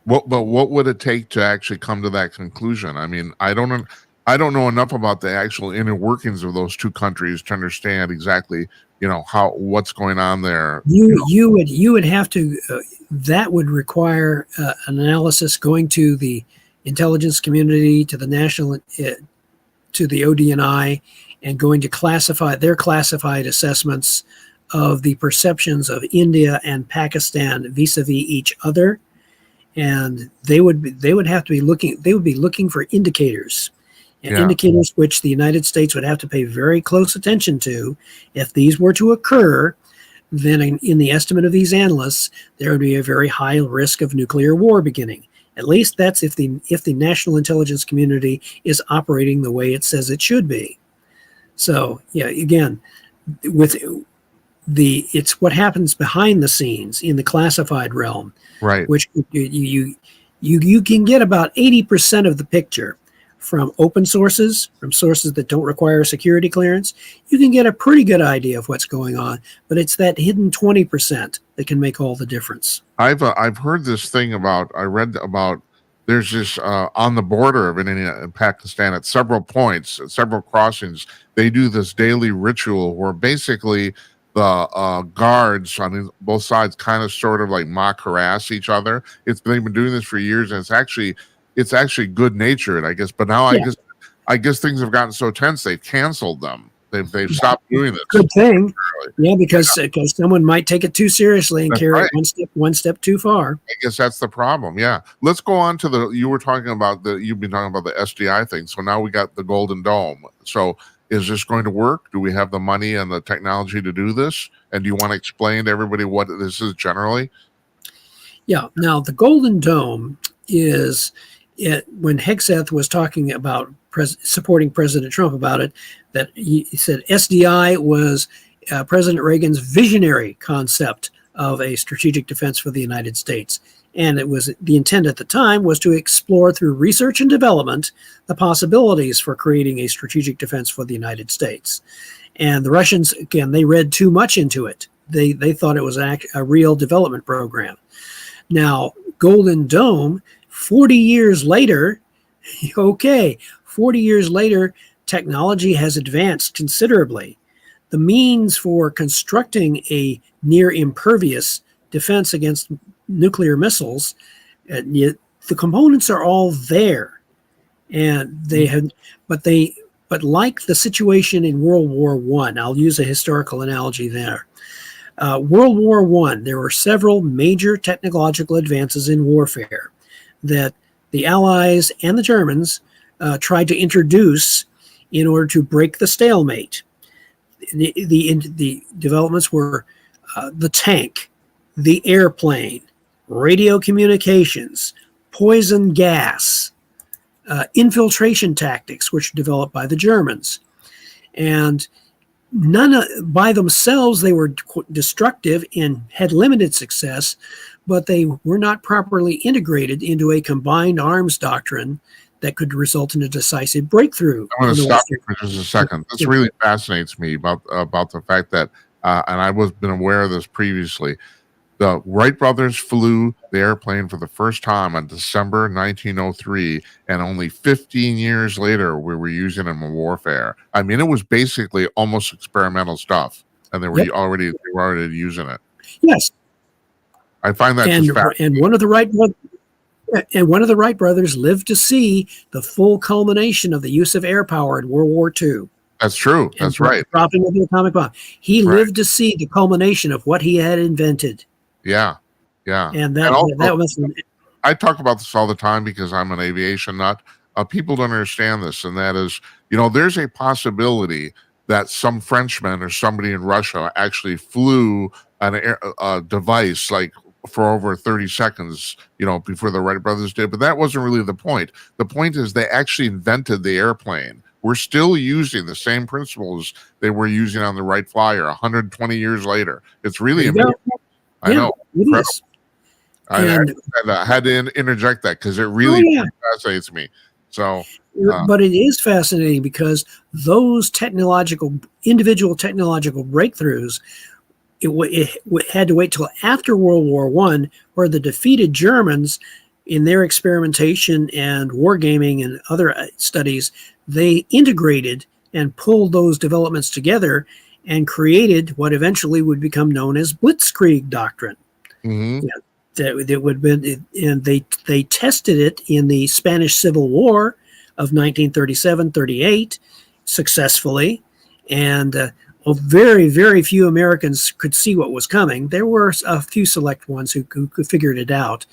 But what would it take to actually come to that conclusion? I mean, I don't know enough about the actual inner workings of those two countries to understand exactly, what's going on there. You would have to. That would require an analysis going to the intelligence community, to the national, to the ODNI, and going to classify their classified assessments of the perceptions of India and Pakistan vis-a-vis each other. And they would have to be looking. They would be looking for indicators, indicators which the United States would have to pay very close attention to. If these were to occur, then in the estimate of these analysts, there would be a very high risk of nuclear war beginning. At least that's if the national intelligence community is operating the way it says it should be. So again, it's what happens behind the scenes in the classified realm. Right. Which you can get about 80% of the picture from open sources, from sources that don't require security clearance. You can get a pretty good idea of what's going on, but it's that hidden 20% that can make all the difference. I've heard this thing I read about there's this on the border of India and Pakistan at several points, at several crossings, they do this daily ritual where basically the guards on both sides kind of sort of like mock harass each other. They've been doing this for years, and it's actually good natured, I guess. But now I guess things have gotten so tense they've canceled them. They've stopped doing this. Good thing, because someone might take it too seriously and carry it one step too far. I guess that's the problem. Yeah, let's go on to you've been talking about the SDI thing. So now we got the Golden Dome. So is this going to work? Do we have the money and the technology to do this? And do you want to explain to everybody what this is generally? Yeah. Now, the Golden Dome is when Hegseth was talking about supporting President Trump about it, that he said SDI was President Reagan's visionary concept of a strategic defense for the United States. And it was the intent at the time was to explore through research and development the possibilities for creating a strategic defense for the United States. And the Russians, again, they read too much into it. They thought it was a real development program. Now, Golden Dome, 40 years later, 40 years later, technology has advanced considerably. The means for constructing a near impervious defense against nuclear missiles, the components are all there, and but like the situation in World War I, I'll use a historical analogy there. World War I, there were several major technological advances in warfare that the Allies and the Germans tried to introduce in order to break the stalemate. The developments were the tank, the airplane, radio communications, poison gas, infiltration tactics, which were developed by the Germans. And by themselves, they were destructive and had limited success, but they were not properly integrated into a combined arms doctrine that could result in a decisive breakthrough. I'm going to stop you for just a second. This really fascinates me about the fact that, and I was been aware of this previously, the Wright brothers flew the airplane for the first time on December 1903, and only 15 years later, we were using them in warfare. I mean, it was basically almost experimental stuff, and they were already using it. Yes, I find that just fascinating. And one of the Wright brothers lived to see the full culmination of the use of air power in World War II. That's true. That's right. Dropping of the atomic bomb. He lived to see the culmination of what he had invented. Yeah. And that was. I talk about this all the time because I'm an aviation nut. People don't understand this, and that is, there's a possibility that some Frenchman or somebody in Russia actually flew a device like for over 30 seconds, before the Wright brothers did. But that wasn't really the point. The point is they actually invented the airplane, we're still using the same principles they were using on the Wright Flyer 120 years later. It's really amazing. I know. It is. I had to interject that because it really fascinates me. So, but it is fascinating because those individual technological breakthroughs, it had to wait till after World War I, where the defeated Germans, in their experimentation and wargaming and other studies, they integrated and pulled those developments together and created what eventually would become known as Blitzkrieg doctrine. Mm-hmm. That would be, and they tested it in the Spanish Civil War of 1937-38 successfully, and very, very few Americans could see what was coming. There were a few select ones who figured it out.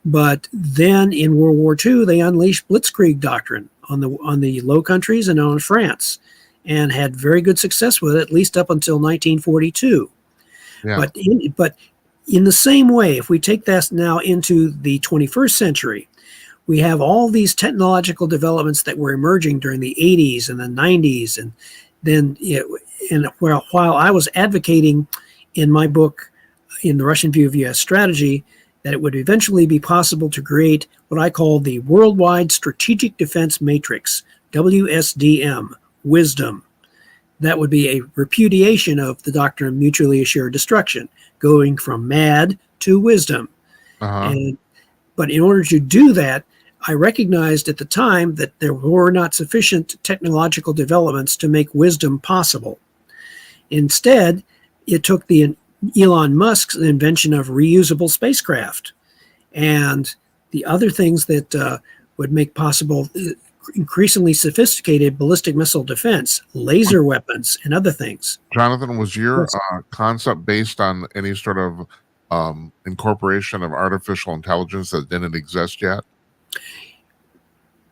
But then in World War II, they unleashed Blitzkrieg doctrine on the Low Countries and on France, and had very good success with it, at least up until 1942. Yeah. But in the same way, if we take that now into the 21st century, we have all these technological developments that were emerging during the 80s and the 90s, and then while I was advocating in my book, In the Russian View of U.S. Strategy, that it would eventually be possible to create what I call the Worldwide Strategic Defense Matrix, WSDM, WISDOM. That would be a repudiation of the doctrine of mutually assured destruction, going from MAD to wisdom. But in order to do that, I recognized at the time that there were not sufficient technological developments to make wisdom possible. Instead, it took the Elon Musk's invention of reusable spacecraft and the other things that would make possible increasingly sophisticated ballistic missile defense, laser weapons, and other things. Jonathan, was your concept based on any sort of incorporation of artificial intelligence that didn't exist yet?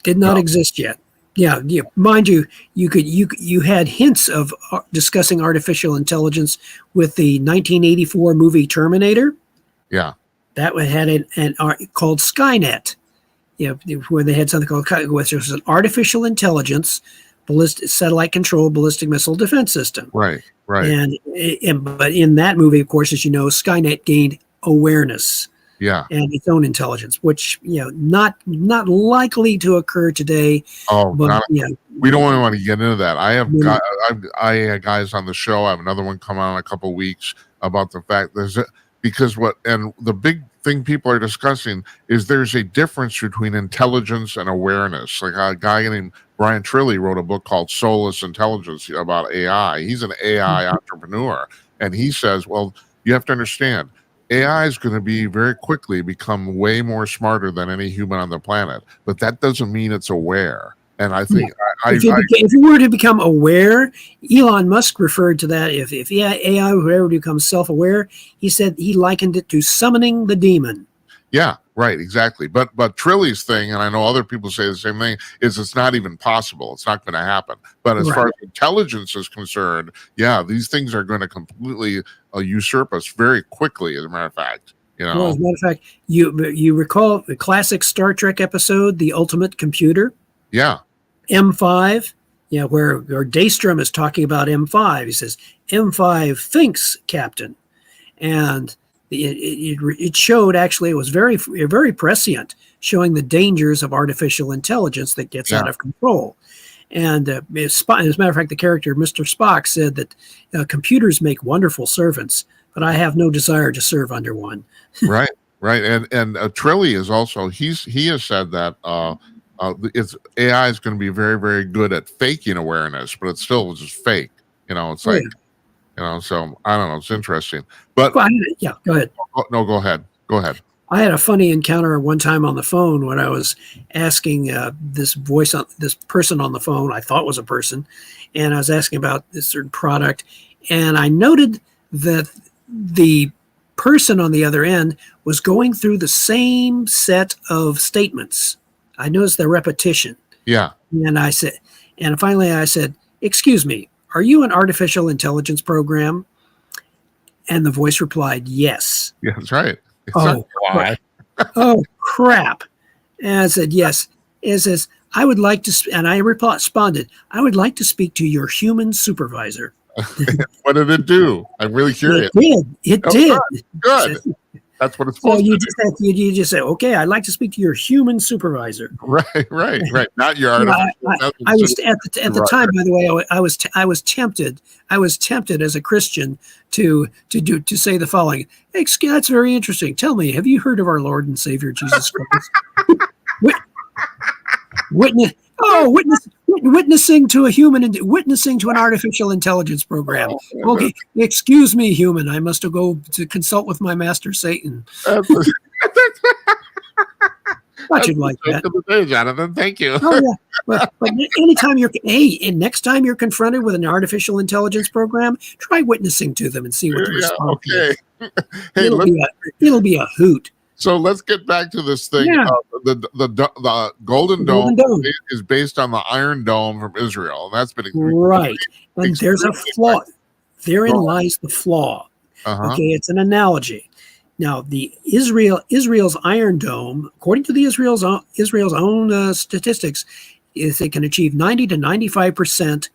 Did not exist yet. Yeah. Mind you, you had hints of discussing artificial intelligence with the 1984 movie Terminator. Yeah. That had an called Skynet. Where they had something called, which was an artificial intelligence, satellite controlled ballistic missile defense system. Right. But in that movie, of course, as you know, Skynet gained awareness. Yeah. And its own intelligence, which not likely to occur today. Oh, but we don't want to get into that. I have guys on the show. I have another one coming on in a couple of weeks about the fact and the big thing people are discussing is there's a difference between intelligence and awareness. Like a guy named Brian Trilly wrote a book called Soulless Intelligence about AI. He's an AI entrepreneur, and he says, well, you have to understand, AI is going to be very quickly become way more smarter than any human on the planet, but that doesn't mean it's aware. And I think if you were to become aware, Elon Musk referred to that. If AI were ever to become self-aware, he said he likened it to summoning the demon. Yeah, right, exactly. But Trilly's thing, and I know other people say the same thing, is it's not even possible. It's not going to happen. But as far as intelligence is concerned, these things are going to completely usurp us very quickly, as a matter of fact. Well, as a matter of fact, you recall the classic Star Trek episode, The Ultimate Computer? Yeah. M5, where Daystrom is talking about M5. He says, M5 thinks, Captain. And it showed, actually, it was very, very prescient, showing the dangers of artificial intelligence that gets out of control. And as a matter of fact, the character, Mr. Spock, said that computers make wonderful servants, but I have no desire to serve under one. Right. And Trilly is also, he has said that AI is going to be very, very good at faking awareness, but it's still just fake. It's like, so I don't know. It's interesting. But go ahead. No, go ahead. Go ahead. I had a funny encounter one time on the phone when I was asking this person on the phone, I thought was a person, and I was asking about this certain product, and I noted that the person on the other end was going through the same set of statements. I noticed the repetition. Yeah. And finally I said, "Excuse me, are you an artificial intelligence program?" And the voice replied, "Yes." Yeah, that's right. Oh, crap. And I said, "Yes." It says, I would like to, and I responded, I would like to speak to your human supervisor. What did it do? I'm really curious. It Oh, did. Good. That's what it's So supposed you to just you just say, okay, I'd like to speak to your human supervisor. do. Right. Not your You know, artificial. I was at the time, by the way, I was tempted as a Christian to say the following. Hey, that's very interesting. Tell me, have you heard of our Lord and Savior Jesus Christ? Witnessing to a human, witnessing to an artificial intelligence program. Okay, excuse me, human. I must go to consult with my master, Satan. Thought you'd like that. Of the day, Jonathan. Thank you. Oh yeah, but anytime and next time you're confronted with an artificial intelligence program, try witnessing to them and see what the response is. Hey, it'll be a hoot. So let's get back to this thing. Yeah. The Golden Dome is based on the Iron Dome from Israel, and that's been right. And there's a flaw. Therein lies the flaw. Okay, it's an analogy. Now, the Israel's Iron Dome, according to the Israel's own statistics, is it can achieve 90 to 95%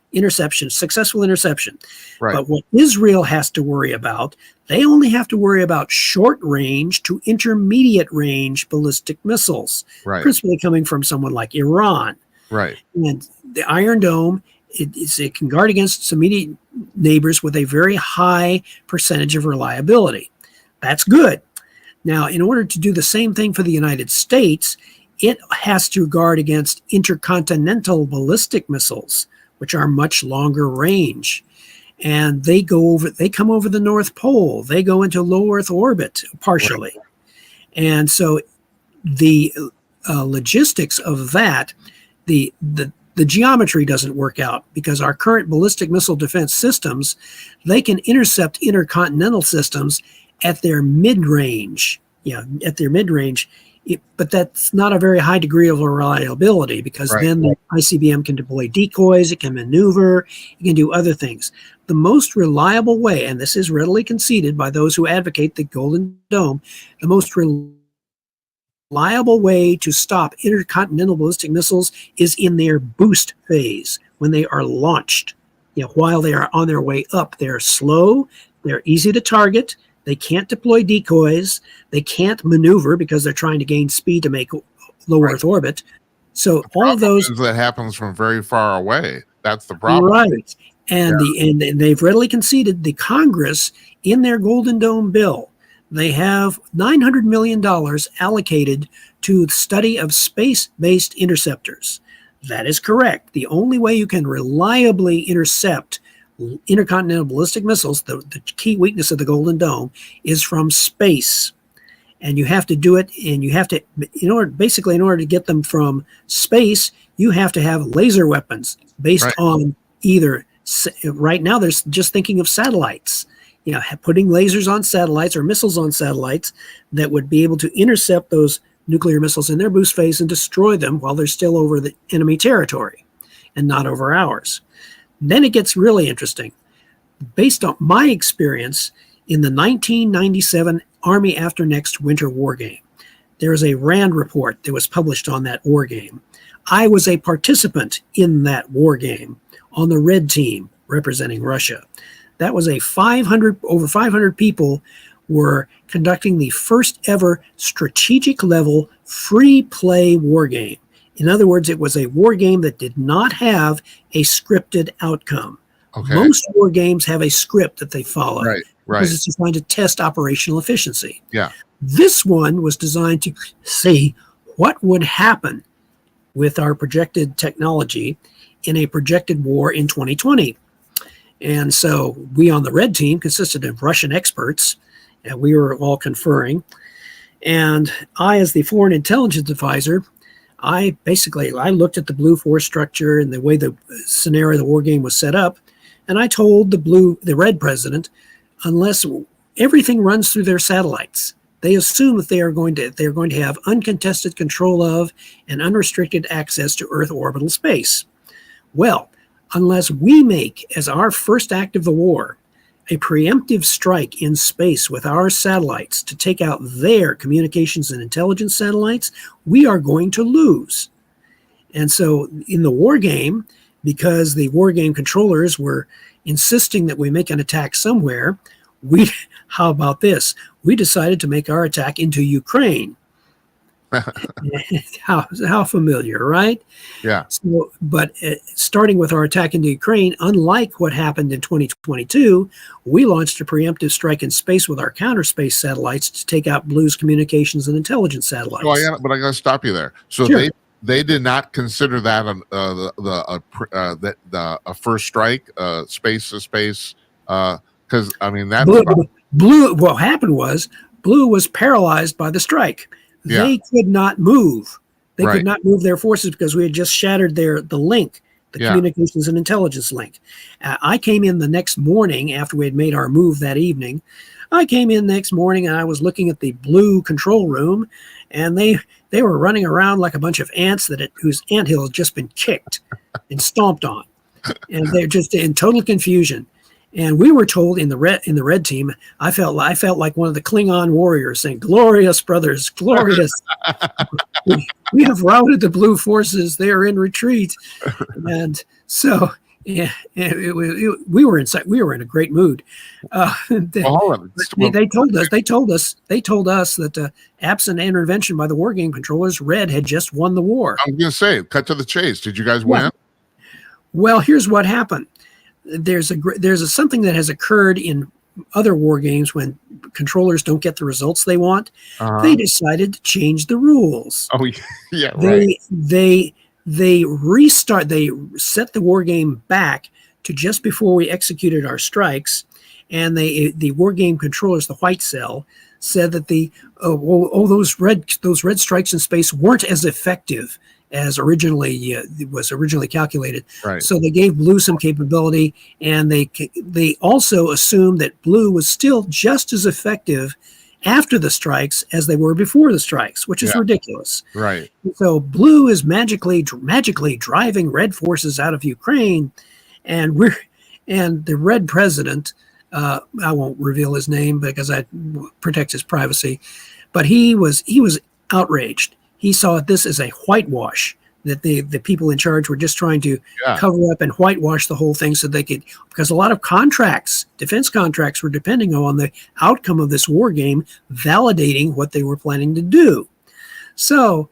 successful interception. Right. But what Israel has to worry about, they only have to worry about short range to intermediate range ballistic missiles, principally coming from someone like Iran. Right. And the Iron Dome, it can guard against its immediate neighbors with a very high percentage of reliability. That's good. Now, in order to do the same thing for the United States, it has to guard against intercontinental ballistic missiles, which are much longer range. And they come over the North Pole. They go into low Earth orbit partially. Right. And so the logistics of that, the geometry doesn't work out, because our current ballistic missile defense systems, they can intercept intercontinental systems at their mid-range. But that's not a very high degree of reliability, because then the ICBM can deploy decoys, it can maneuver, it can do other things. The most reliable way, and this is readily conceded by those who advocate the Golden Dome, the most reliable way to stop intercontinental ballistic missiles is in their boost phase, when they are launched. While they are on their way up, they're slow, they're easy to target, they can't deploy decoys, they can't maneuver because they're trying to gain speed to make low Earth orbit. So all of those, that happens from very far away. That's the problem. Right. And and they've readily conceded, the Congress, in their Golden Dome bill, they have $900 million allocated to the study of space-based interceptors. That is correct. The only way you can reliably intercept intercontinental ballistic missiles, the key weakness of the Golden Dome, is from space. And you have to do it, and you have to, in order to get them from space, you have to have laser weapons based on either, right now they're just thinking of satellites, putting lasers on satellites or missiles on satellites that would be able to intercept those nuclear missiles in their boost phase and destroy them while they're still over the enemy territory and not over ours. Then it gets really interesting. Based on my experience in the 1997 Army After Next Winter War Game, there is a RAND report that was published on that war game. I was a participant in that war game on the red team representing Russia. That was over 500 people were conducting the first ever strategic level free play war game. In other words, it was a war game that did not have a scripted outcome. Okay. Most war games have a script that they follow. Right. Because it's designed to test operational efficiency. Yeah. This one was designed to see what would happen with our projected technology in a projected war in 2020. And so we on the red team consisted of Russian experts, and we were all conferring. And I, as the foreign intelligence advisor, I looked at the blue force structure and the way the scenario of the war game was set up, and I told the red president, unless everything runs through their satellites, they assume that they're going to have uncontested control of and unrestricted access to Earth orbital space. Well, unless we make, as our first act of the war, a preemptive strike in space with our satellites to take out their communications and intelligence satellites, we are going to lose. And so in the war game, because the war game controllers were insisting that we make an attack somewhere, how about this? We decided to make our attack into Ukraine. How familiar, right? Yeah. So, but starting with our attack into Ukraine, unlike what happened in 2022, we launched a preemptive strike in space with our counter space satellites to take out Blue's communications and intelligence satellites. Well, but I got to stop you there. So Sure. they did not consider that a first strike, space to space, because I mean that's Blue. What happened was Blue was paralyzed by the strike. They could not move. They could not move their forces because we had just shattered the link, the communications and intelligence link. I came in the next morning after we had made our move that evening. I came in next morning and I was looking at the Blue control room, and they were running around like a bunch of ants whose anthill had just been kicked and stomped on, and they're just in total confusion. And we were told in the red team, I felt like one of the Klingon warriors saying, "Glorious, brothers, glorious! we have routed the Blue forces. They are in retreat." And so, we were in a great mood. They told us that absent intervention by the war game controllers, Red had just won the war. I was going to say, cut to the chase. Did you guys win? Well, here's what happened. There's something that has occurred in other war games when controllers don't get the results they want. They decided to change the rules. Oh, yeah, right. They set the war game back to just before we executed our strikes, and the war game controllers, the white cell, said that those red strikes in space weren't as effective as was originally calculated. Right. So they gave Blue some capability, and they also assumed that Blue was still just as effective after the strikes as they were before the strikes, which is ridiculous. Right. So Blue is magically driving Red forces out of Ukraine, and the Red president, I won't reveal his name because I protect his privacy, but he was outraged. He saw this as a whitewash, that the people in charge were just trying to cover up and whitewash the whole thing so they could, because a lot of defense contracts were depending on the outcome of this war game validating what they were planning to do. So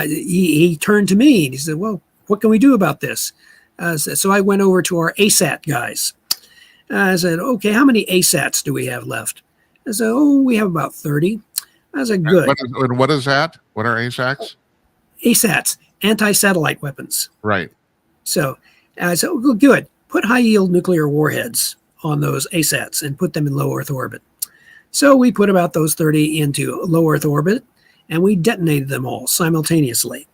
he turned to me and he said, "Well, what can we do about this?" So I went over to our ASAT guys. I said, "Okay, how many ASATs do we have left?" I said, "Oh, we have about 30. I said, "Good." What is that? What are ASATs? ASATs, anti-satellite weapons. Right. So I said, "Oh, good. Put high-yield nuclear warheads on those ASATs and put them in low Earth orbit." So we put about those 30 into low Earth orbit, and we detonated them all simultaneously.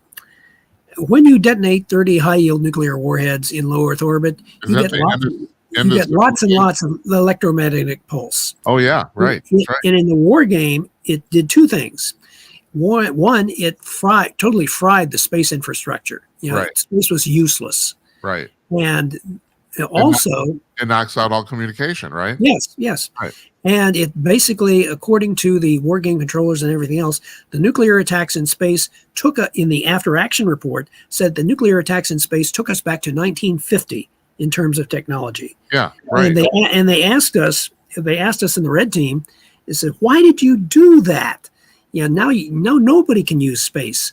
When you detonate 30 high-yield nuclear warheads in low Earth orbit, you get lots and lots of electromagnetic pulse. Oh, yeah, right. And in the war game, it did two things. One, it totally fried the space infrastructure. Space was useless. Right. And also, it knocks out all communication, right? Yes. Right. And it basically, according to the war game controllers and everything else, the nuclear attacks in space in the after action report, said the nuclear attacks in space took us back to 1950 in terms of technology. Yeah, right. And they asked us in the red team, they said, "Why did you do that? Now nobody can use space."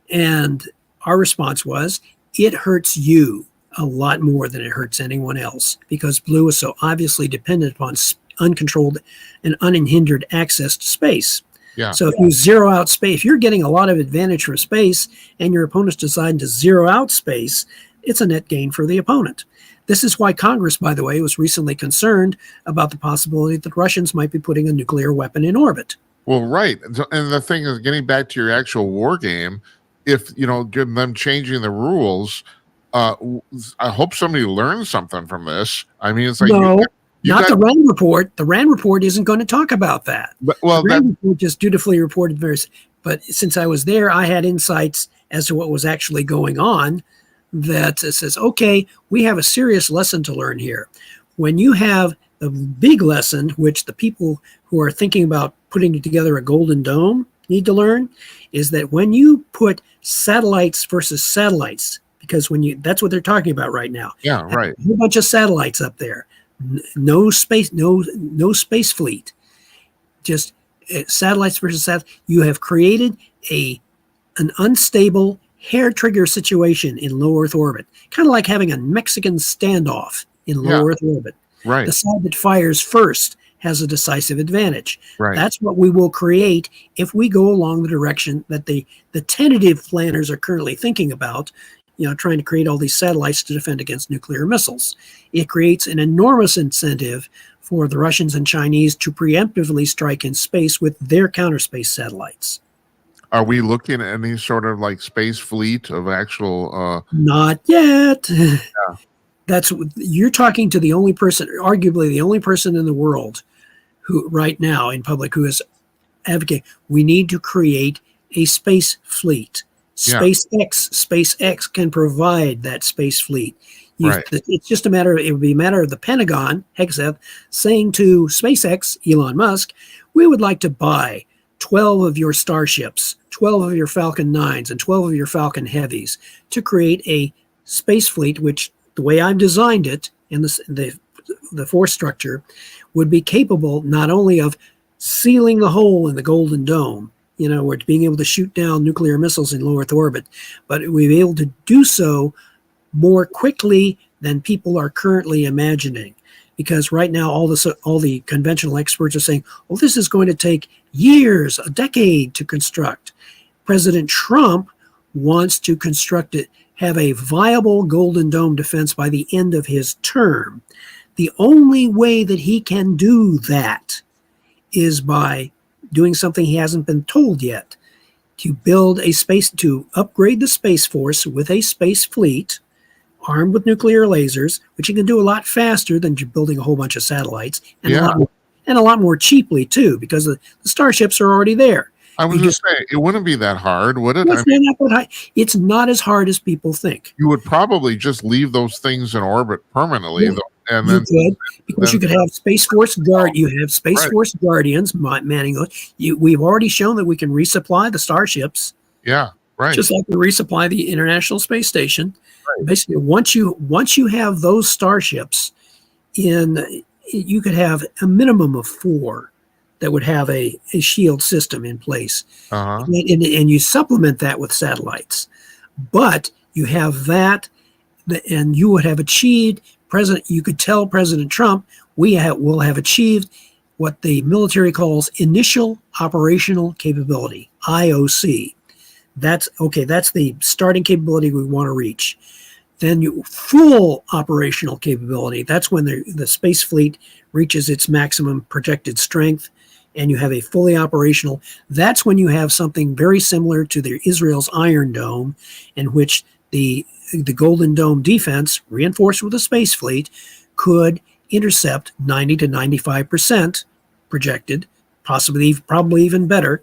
And our response was, "It hurts you a lot more than it hurts anyone else, because Blue is so obviously dependent upon uncontrolled and unhindered access to space." Yeah. So if you zero out space, if you're getting a lot of advantage from space and your opponent's deciding to zero out space, it's a net gain for the opponent. This is why Congress, by the way, was recently concerned about the possibility that Russians might be putting a nuclear weapon in orbit. Well, right. And the thing is, getting back to your actual war game, if, them changing the rules, I hope somebody learns something from this. I mean, it's like... No, the RAND report. The RAND report isn't going to talk about that. The RAND report just dutifully reported but since I was there, I had insights as to what was actually going on that says, okay, we have a serious lesson to learn here. When you have the big lesson, which the people who are thinking about putting together a golden dome need to learn, is that when you put satellites versus satellites, because that's what they're talking about right now. Yeah, right. A whole bunch of satellites up there, no space fleet, just satellites versus satellites. You have created an unstable hair trigger situation in low Earth orbit, kind of like having a Mexican standoff in low Earth orbit. Right. The side that fires first has a decisive advantage. Right. That's what we will create if we go along the direction that the tentative planners are currently thinking about, trying to create all these satellites to defend against nuclear missiles. It creates an enormous incentive for the Russians and Chinese to preemptively strike in space with their counterspace satellites. Are we looking at any sort of like space fleet of actual? Not yet. Yeah. You're talking to the only person, arguably the only person in the world who right now in public who is advocating we need to create a space fleet. SpaceX can provide that space fleet. It's just it would be a matter of the Pentagon, Hegseth, saying to SpaceX, Elon Musk, we would like to buy 12 of your Starships, 12 of your Falcon 9s, and 12 of your Falcon Heavies to create a space fleet, which the way I've designed it in the force structure would be capable not only of sealing the hole in the Golden Dome, or being able to shoot down nuclear missiles in low Earth orbit, but we'll be able to do so more quickly than people are currently imagining. Because right now, all the conventional experts are saying, well, this is going to take years, a decade to construct. President Trump wants to construct it, have a viable Golden Dome defense by the end of his term. The only way that he can do that is by doing something he hasn't been told yet, to upgrade the Space Force with a space fleet armed with nuclear lasers, which you can do a lot faster than building a whole bunch of satellites, and a lot more cheaply too, because the Starships are already there. I was just saying, it wouldn't be that hard, would it? It's not as hard as people think. You would probably just leave those things in orbit permanently, and then you could have Space Force Force Guardians manning those. We've already shown that we can resupply the Starships. Yeah, right. Just like we resupply the International Space Station. Right. Basically, once you have those Starships you could have a minimum of 4 that would have a shield system in place. Uh-huh. And you supplement that with satellites. But you have that, and you would have achieved, you could tell President Trump, will have achieved what the military calls initial operational capability, IOC. That's the starting capability we want to reach. Then full operational capability, that's when the space fleet reaches its maximum projected strength, and you have a fully operational. That's when you have something very similar to Israel's Iron Dome, in which the Golden Dome defense, reinforced with a space fleet, could intercept 90 to 95% projected, probably even better,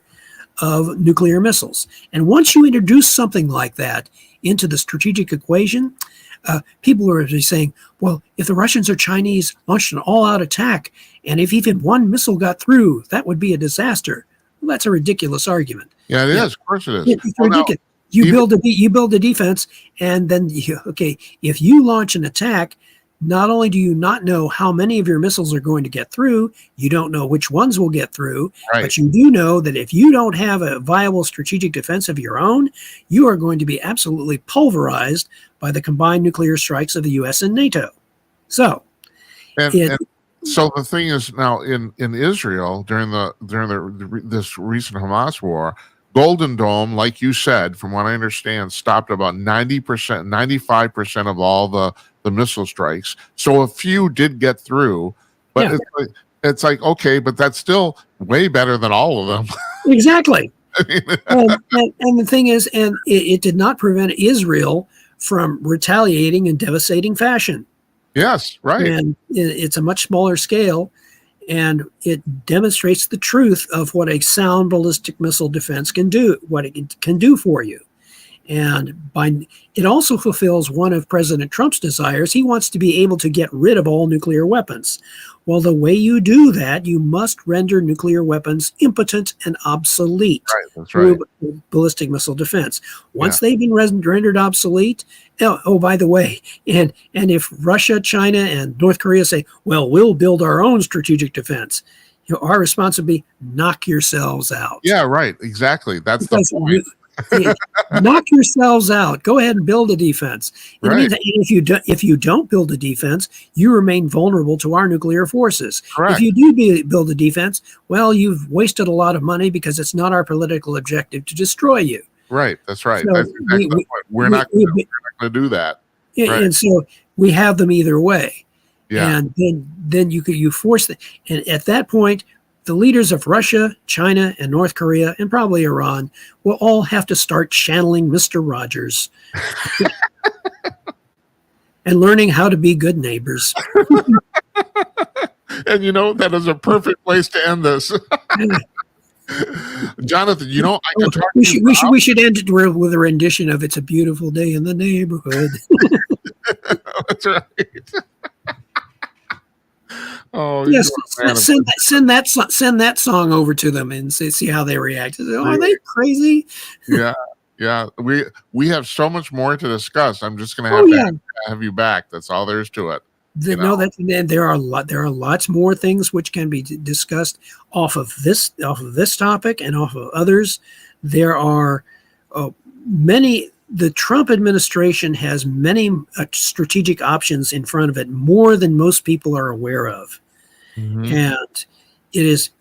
of nuclear missiles. And once you introduce something like that into the strategic equation, people are saying, well, if the Russians or Chinese launched an all-out attack, and if even one missile got through, that would be a disaster. Well, that's a ridiculous argument. Yeah, it is. Of course it is. It's ridiculous. You build a defense, and then, if you launch an attack, not only do you not know how many of your missiles are going to get through, you don't know which ones will get through, but you do know that if you don't have a viable strategic defense of your own, you are going to be absolutely pulverized by the combined nuclear strikes of the U.S. and NATO. So, so the thing is now in Israel during this recent Hamas war, Golden Dome, like you said, from what I understand, stopped about 90%, 95% of all the missile strikes. So a few did get through, but it's like, okay, but that's still way better than all of them. Exactly. And the thing is, it did not prevent Israel from retaliating in devastating fashion. Yes, right. And it's a much smaller scale, and it demonstrates the truth of what a sound ballistic missile defense can do, what it can do for you. And it also fulfills one of President Trump's desires. He wants to be able to get rid of all nuclear weapons. Well, the way you do that, you must render nuclear weapons impotent and obsolete That's right. through ballistic missile defense. Once they've been rendered obsolete, by the way, and if Russia, China, and North Korea say, well, we'll build our own strategic defense, our response would be, knock yourselves out. Yeah, right. Exactly. That's because the point. Knock yourselves out. Go ahead and build a defense. In the Right. meantime, if you don't build a defense, you remain vulnerable to our nuclear forces. Correct. If you do build a defense, well, you've wasted a lot of money because it's not our political objective to destroy you. Right. That's right. So That's exactly the point. We're not going to do that. Right. And so we have them either way. Yeah. And then you force them. And at that point, the leaders of Russia, China, and North Korea, and probably Iran, will all have to start channeling Mr. Rogers and learning how to be good neighbors. And that is a perfect place to end this. Jonathan, I can talk to you. We should end it with a rendition of "It's a Beautiful Day in the Neighborhood." That's right. Oh yes, send that song over to them and see how they react. Are they crazy? Yeah. We have so much more to discuss. I'm just going to have you back. That's all there is to it. There are lots more things which can be discussed off of this topic and off of others. There are many. The Trump administration has many strategic options in front of it, more than most people are aware of. Mm-hmm. And it is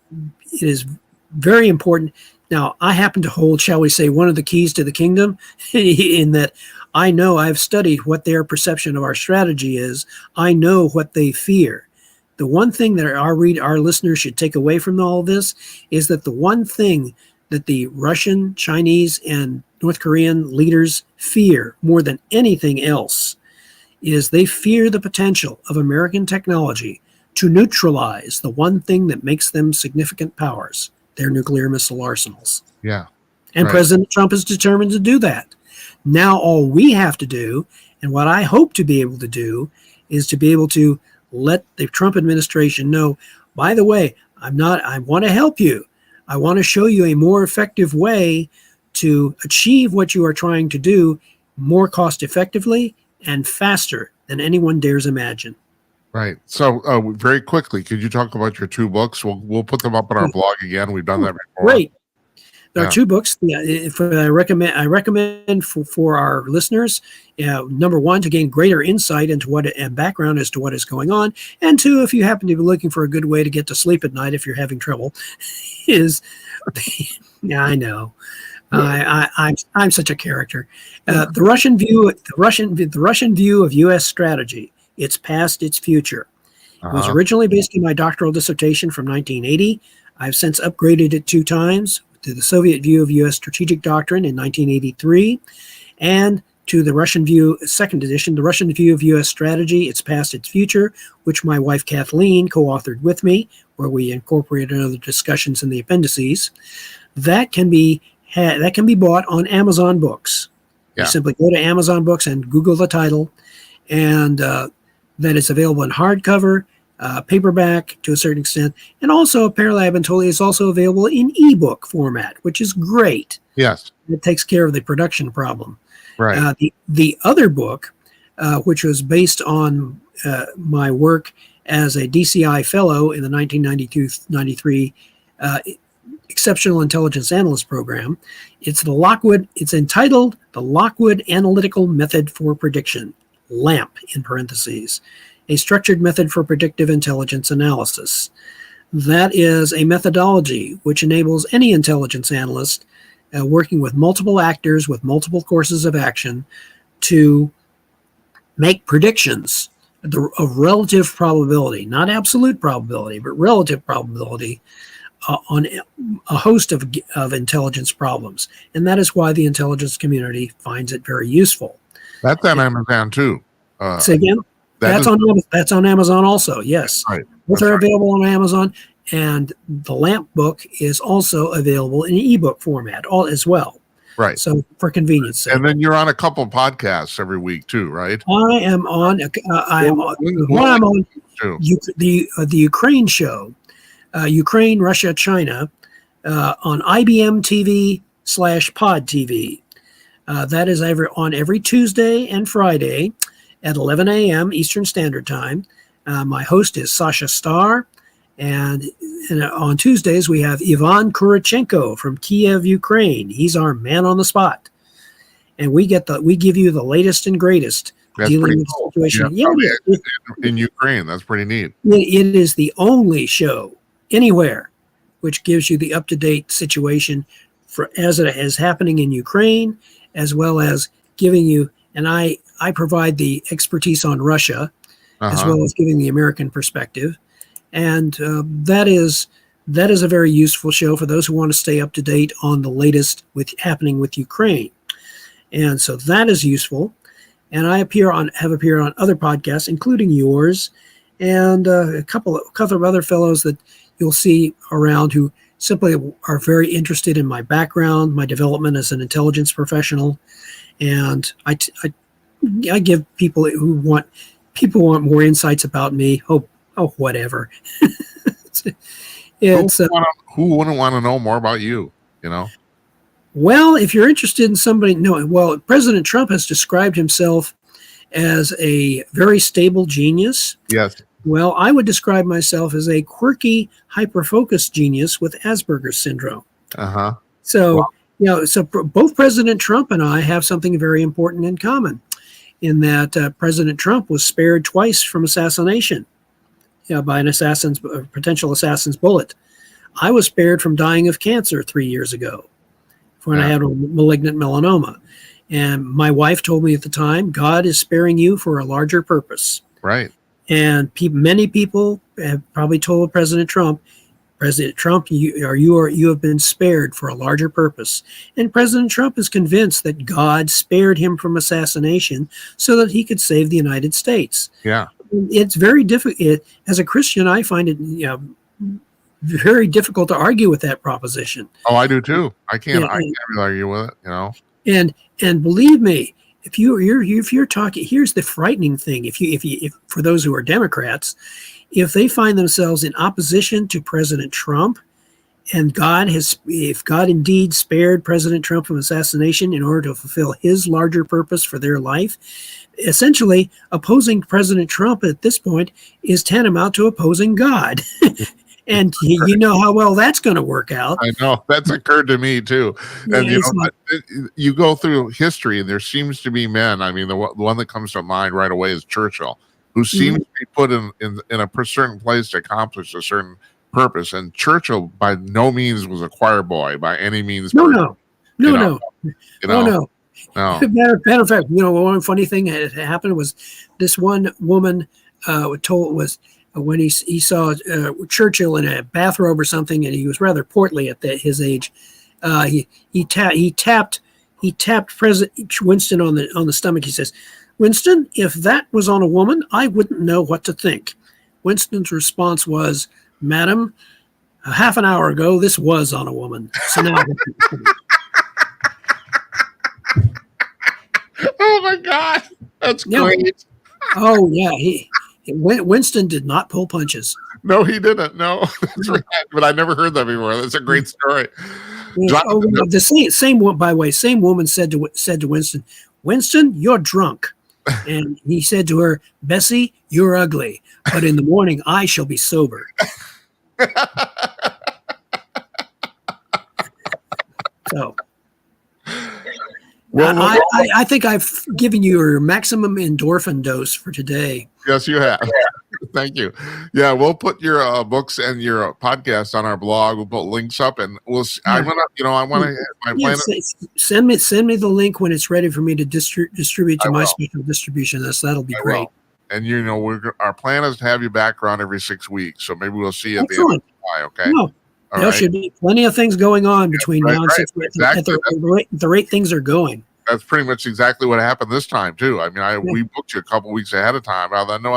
very important. Now, I happen to hold, shall we say, one of the keys to the kingdom in that I know I've studied what their perception of our strategy is. I know what they fear. The one thing that our listeners should take away from all this is that the one thing that the Russian, Chinese, and North Korean leaders fear more than anything else is they fear the potential of American technology to neutralize the one thing that makes them significant powers, their nuclear missile arsenals. Yeah. And right. President Trump is determined to do that. Now all we have to do, and what I hope to be able to do, is to be able to let the Trump administration know, by the way, I want to help you. I want to show you a more effective way to achieve what you are trying to do more cost effectively and faster than anyone dares imagine. Right. So very quickly, could you talk about your two books? We'll put them up on our blog again. We've done that before. Great. There are two books. I recommend for our listeners. Number one, to gain greater insight into and background as to what is going on, and two, if you happen to be looking for a good way to get to sleep at night if you're having trouble, is I know. I'm such a character. The Russian view of U.S. strategy, its past, its future. It was originally based on my doctoral dissertation from 1980. I've since upgraded it 2 times to the Soviet view of U.S. strategic doctrine in 1983, and to the Russian view, second edition, the Russian view of U.S. strategy, its past, its future, which my wife Kathleen co-authored with me, where we incorporated other discussions in the appendices. That can be bought on Amazon Books. Yeah. You simply go to Amazon Books and Google the title, and that is available in hardcover, paperback to a certain extent, and also apparently I've been told it's also available in ebook format, which is great. Yes, it takes care of the production problem. Right. The other book, which was based on my work as a DCI fellow in the 1992-93 Exceptional Intelligence Analyst Program, it's entitled The Lockwood Analytical Method for Prediction, LAMP in parentheses, a structured method for predictive intelligence analysis. That is a methodology which enables any intelligence analyst working with multiple actors with multiple courses of action to make predictions of relative probability, not absolute probability, but relative probability on a host of intelligence problems. And that is why the intelligence community finds it very useful. That's on Amazon too. Say again? That's on Amazon also, yes. Right. Both are available on Amazon, and the LAMP book is also available in ebook format as well. Right. So for convenience sake. And then you're on a couple podcasts every week too, right? I am on. I'm on the Ukraine show, Ukraine, Russia, China, on IBM TV/Pod TV. That is on every Tuesday and Friday at 11 a.m. Eastern Standard Time. My host is Sasha Starr, and on Tuesdays we have Ivan Kurachenko from Kiev, Ukraine. He's our man on the spot, and we give you the latest and greatest. That's dealing with cool. the situation. In Ukraine. That's pretty neat. It is the only show anywhere which gives you the up-to-date situation as it is happening in Ukraine, as well as giving you, and I provide the expertise on Russia, as well as giving the American perspective. And that is a very useful show for those who want to stay up to date on the latest happening with Ukraine. And so that is useful. And I have appeared on other podcasts, including yours, and a couple of other fellows that you'll see around who simply are very interested in my background, my development as an intelligence professional, and I give people who want more insights about me. Oh, whatever. Who wouldn't want to know more about you? You know. Well, if you're interested in somebody, President Trump has described himself as a very stable genius. Yes. Well, I would describe myself as a quirky, hyper-focused genius with Asperger's syndrome. So, both President Trump and I have something very important in common, in that President Trump was spared twice from assassination, by a potential assassin's bullet. I was spared from dying of cancer 3 years ago, when I had a malignant melanoma. And my wife told me at the time, God is sparing you for a larger purpose. Right. And many people have probably told President Trump, you have been spared for a larger purpose. And President Trump is convinced that God spared him from assassination so that he could save the United States. Yeah. It's very difficult. As a Christian, I find it very difficult to argue with that proposition. Oh, I do too. I can't argue with it, And believe me, if you're talking, here's the frightening thing. If for those who are Democrats, if they find themselves in opposition to President Trump, and if God indeed spared President Trump from assassination in order to fulfill his larger purpose for their life, essentially opposing President Trump at this point is tantamount to opposing God. And you know how well that's going to work out. I know. That's occurred to me too. And you go through history, and there seems to be men. I mean, the one that comes to mind right away is Churchill, who seems to be put in a certain place to accomplish a certain purpose. And Churchill by no means was a choir boy by any means. No. Matter of fact, one funny thing that happened was this one woman when he saw Churchill in a bathrobe or something, and he was rather portly at his age. He tapped President Winston on the stomach. He says, "Winston, if that was on a woman, I wouldn't know what to think." Winston's response was, "Madam, a half an hour ago, this was on a woman. So now." Oh my God, that's great. Oh yeah, Winston did not pull punches. No, he didn't. No, that's right. But I never heard that before. That's a great story. The same woman said to Winston, "Winston, you're drunk," and he said to her, "Bessie, you're ugly, but in the morning I shall be sober." So. Well, I think I've given you your maximum endorphin dose for today. Yes, you have. Thank you. Yeah, we'll put your books and your podcast on our blog. We'll put links up, and we'll. I want to. My plan. Send me the link when it's ready for me to distribute to my special distribution list. That'll be great. And our plan is to have you back around every 6 weeks, so maybe we'll see you at the end of July. Okay. No. There should be plenty of things going on between now and 6 weeks. Exactly. At the rate things are going. That's pretty much exactly what happened this time too. I mean, we booked you a couple weeks ahead of time. I thought, no,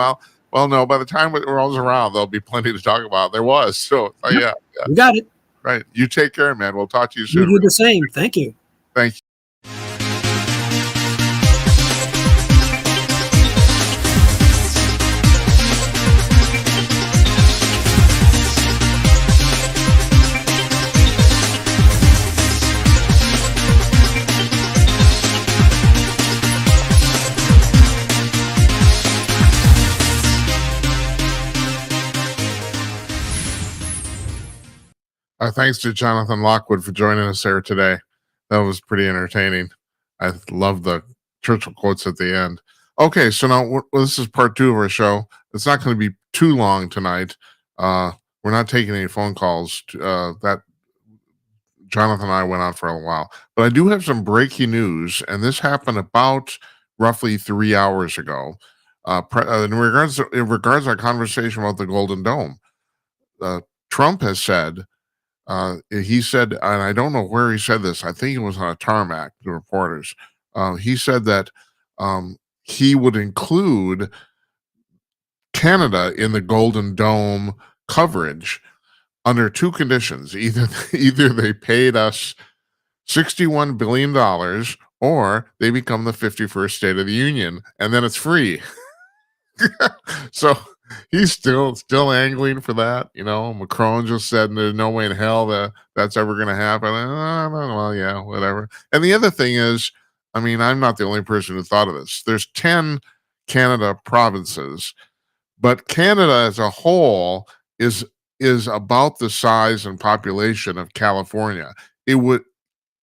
by the time it rolls around, there'll be plenty to talk about. There was. So yeah. We got it. Right. You take care, man. We'll talk to you soon. You do the same. Thank you. Thank you. Thanks to Jonathan Lockwood for joining us here today. That was pretty entertaining. I love the Churchill quotes at the end. Okay, so now this is part 2 of our show. It's not going to be too long tonight. We're not taking any phone calls. That Jonathan and I went on for a while, but I do have some breaking news, and this happened about roughly 3 hours ago. In regards to our conversation about the Golden Dome, uh, Trump has said he said, and I don't know where he said this. I think it was on a tarmac to reporters. He said that he would include Canada in the Golden Dome coverage under 2 conditions. Either they paid us $61 billion or they become the 51st state of the union, and then it's free. So he's still angling for that. Macron just said there's no way in hell that's ever going to happen. Well, yeah, whatever. And the other thing is, I mean, I'm not the only person who thought of this. There's 10 Canada provinces, but Canada as a whole is about the size and population of California. It would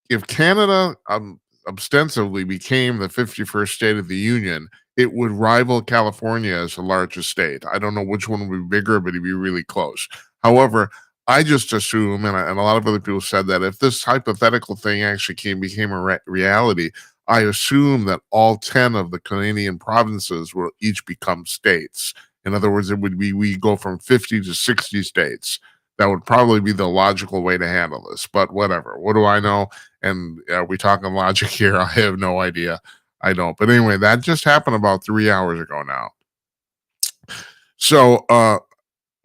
if Canada ostensibly became the 51st state of the union, it would rival California as the largest state. I don't know which one would be bigger, but it'd be really close. However, I just assume, and a lot of other people said that if this hypothetical thing actually became a reality, I assume that all 10 of the Canadian provinces will each become states. In other words, it would be we go from 50 to 60 states. That would probably be the logical way to handle this. But whatever. What do I know? And are we talking logic here? I have no idea. I don't. But anyway, that just happened about 3 hours ago now. So I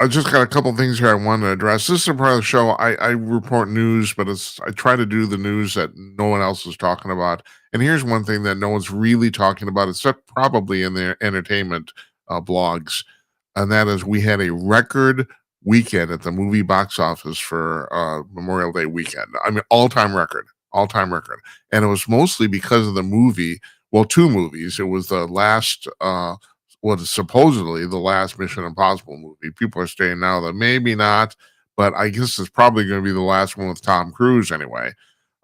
just got a couple things here I wanted to address. This is a part of the show. I report news, but I try to do the news that no one else is talking about. And here's one thing that no one's really talking about, except probably in their entertainment blogs. And that is we had a record weekend at the movie box office for Memorial Day weekend. I mean, all-time record. And it was mostly because of the movie. Well, 2 movies. It was the last, what is supposedly the last Mission Impossible movie. People are saying now that maybe not, but I guess it's probably going to be the last one with Tom Cruise anyway.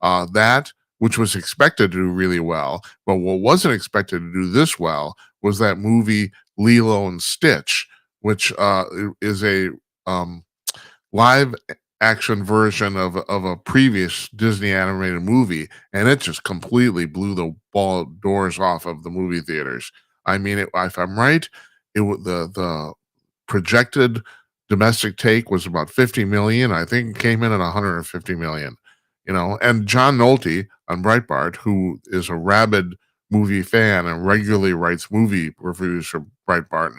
That, which was expected to do really well, but what wasn't expected to do this well was that movie Lilo and Stitch, which is a live action version of a previous Disney animated movie, and it just completely blew the doors off of the movie theaters. I mean, if I'm right, the projected domestic take was about 50 million. I think it came in at 150 million. And John Nolte on Breitbart, who is a rabid movie fan and regularly writes movie reviews for Breitbart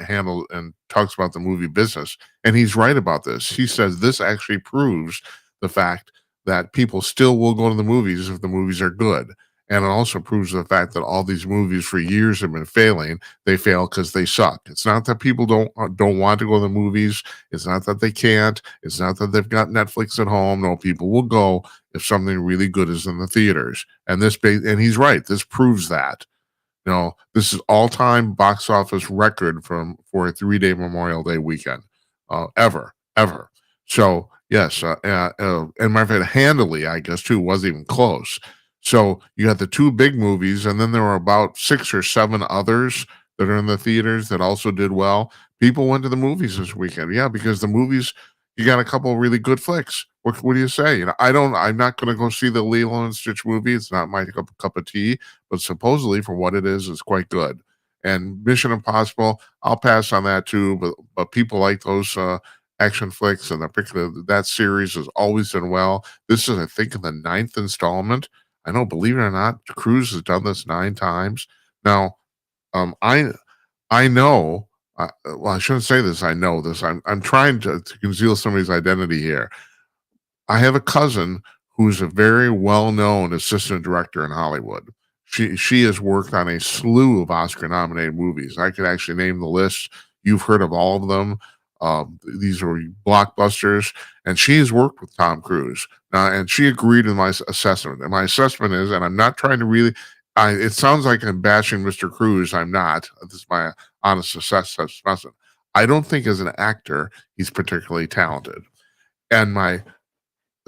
and talks about the movie business. And he's right about this. He says this actually proves the fact that people still will go to the movies if the movies are good. And it also proves the fact that all these movies for years have been failing. They fail because they suck. It's not that people don't want to go to the movies. It's not that they can't. It's not that they've got Netflix at home. No, people will go if something really good is in the theaters. And he's right. This proves that. This is all-time box office record for a 3-day Memorial Day weekend, ever. So yes, and my friend handily, I guess too, wasn't even close. So you got the 2 big movies, and then there were about 6 or 7 others that are in the theaters that also did well. People went to the movies this weekend, yeah, because the movies, you got a couple of really good flicks. What do you say? I'm not going to go see the Lilo and Stitch movie. It's not my cup of tea, but supposedly for what it is, it's quite good. And Mission Impossible, I'll pass on that too. But people like those action flicks, and that series has always done well. This is, I think, the 9th installment. I know, believe it or not, Cruise has done this 9 times now. I know. Well, I shouldn't say this. I know this. I'm trying to conceal somebody's identity here. I have a cousin who's a very well-known assistant director in Hollywood. She has worked on a slew of Oscar-nominated movies. I could actually name the list. You've heard of all of them. These are blockbusters, and she has worked with Tom Cruise. And she agreed with my assessment. And my assessment is, and I'm not trying to really, it sounds like I'm bashing Mr. Cruise. I'm not. This is my honest assessment. I don't think as an actor he's particularly talented. And my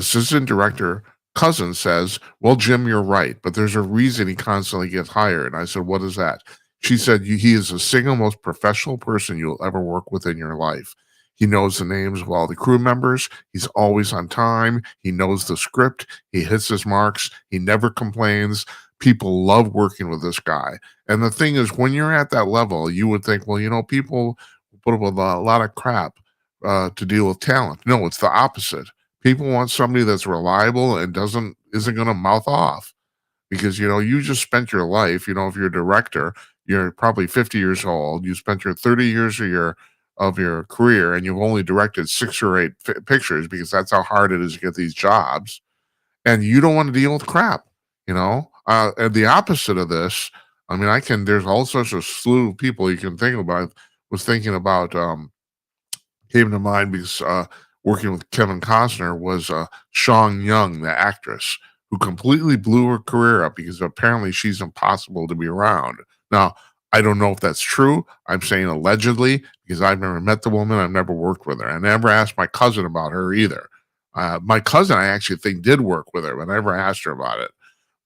Assistant director cousin says, "Well, Jim, you're right, but there's a reason he constantly gets hired." I said, "What is that?" She said, He is the single most professional person you'll ever work with in your life. He knows the names of all the crew members. He's always on time. He knows the script. He hits his marks. He never complains. People love working with this guy. And the thing is, when you're at that level, you would think, well, people put up with a lot of crap to deal with talent. No, it's the opposite. People want somebody that's reliable and isn't going to mouth off, because you just spent your life. If you're a director, you're probably 50 years old. You spent your 30 years of your career, and you've only directed 6 or 8 pictures, because that's how hard it is to get these jobs, and you don't want to deal with crap. And the opposite of this, I mean, there's all sorts of slew of people you can think about. Was thinking about came to mind because working with Kevin Costner was Sean Young, the actress, who completely blew her career up because apparently she's impossible to be around. Now, I don't know if that's true. I'm saying allegedly, because I've never met the woman. I've never worked with her. I never asked my cousin about her either. My cousin, I actually think, did work with her, but I never asked her about it.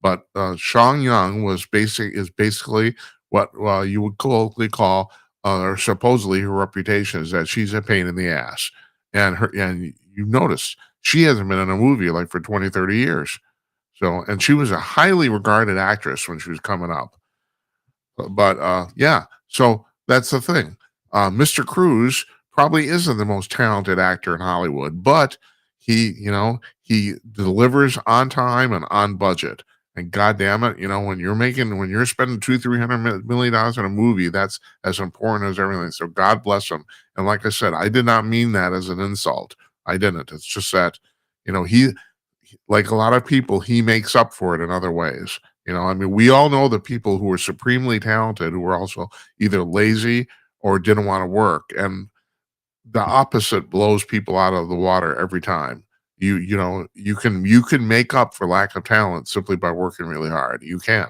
But Sean Young is basically what you would colloquially call, or supposedly her reputation is that she's a pain in the ass. And you notice she hasn't been in a movie like for 20, 30 years. So, and she was a highly regarded actress when she was coming up. But yeah, so that's the thing. Mr. Cruz probably isn't the most talented actor in Hollywood, but he delivers on time and on budget. And God damn it, when you're spending $200-300 million on a movie, that's as important as everything. So God bless him. And like I said, I did not mean that as an insult. I didn't. It's just that, he, like a lot of people, he makes up for it in other ways. I mean, we all know the people who are supremely talented who are also either lazy or didn't want to work. And the opposite blows people out of the water every time. You can make up for lack of talent simply by working really hard. You can.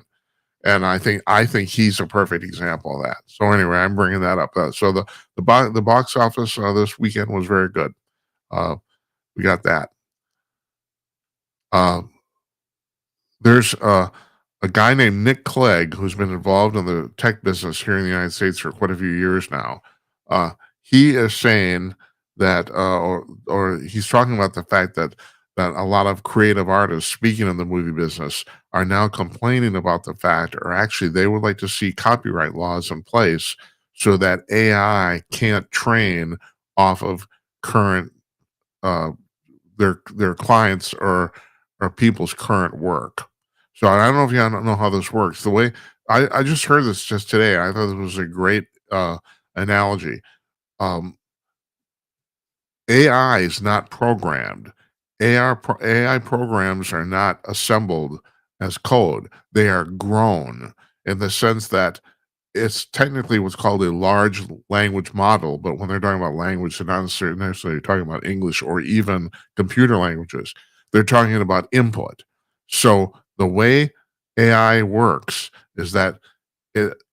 And I think he's a perfect example of that. So anyway, I'm bringing that up. So the box office this weekend was very good. We got that. Uh, there's a guy named Nick Clegg who's been involved in the tech business here in the United States for quite a few years now. He is saying that, or he's talking about the fact that a lot of creative artists, speaking in the movie business, are now complaining about the fact, or actually they would like to see copyright laws in place so that AI can't train off of current uh, their clients or people's current work. So I don't know if you don't know how this works. The way I just heard this just today, I thought it was a great analogy. Um, AI is not programmed. AI programs are not assembled as code. They are grown in the sense that it's technically what's called a large language model, but when they're talking about language, they're not necessarily talking about English or even computer languages. They're talking about input. So the way AI works is that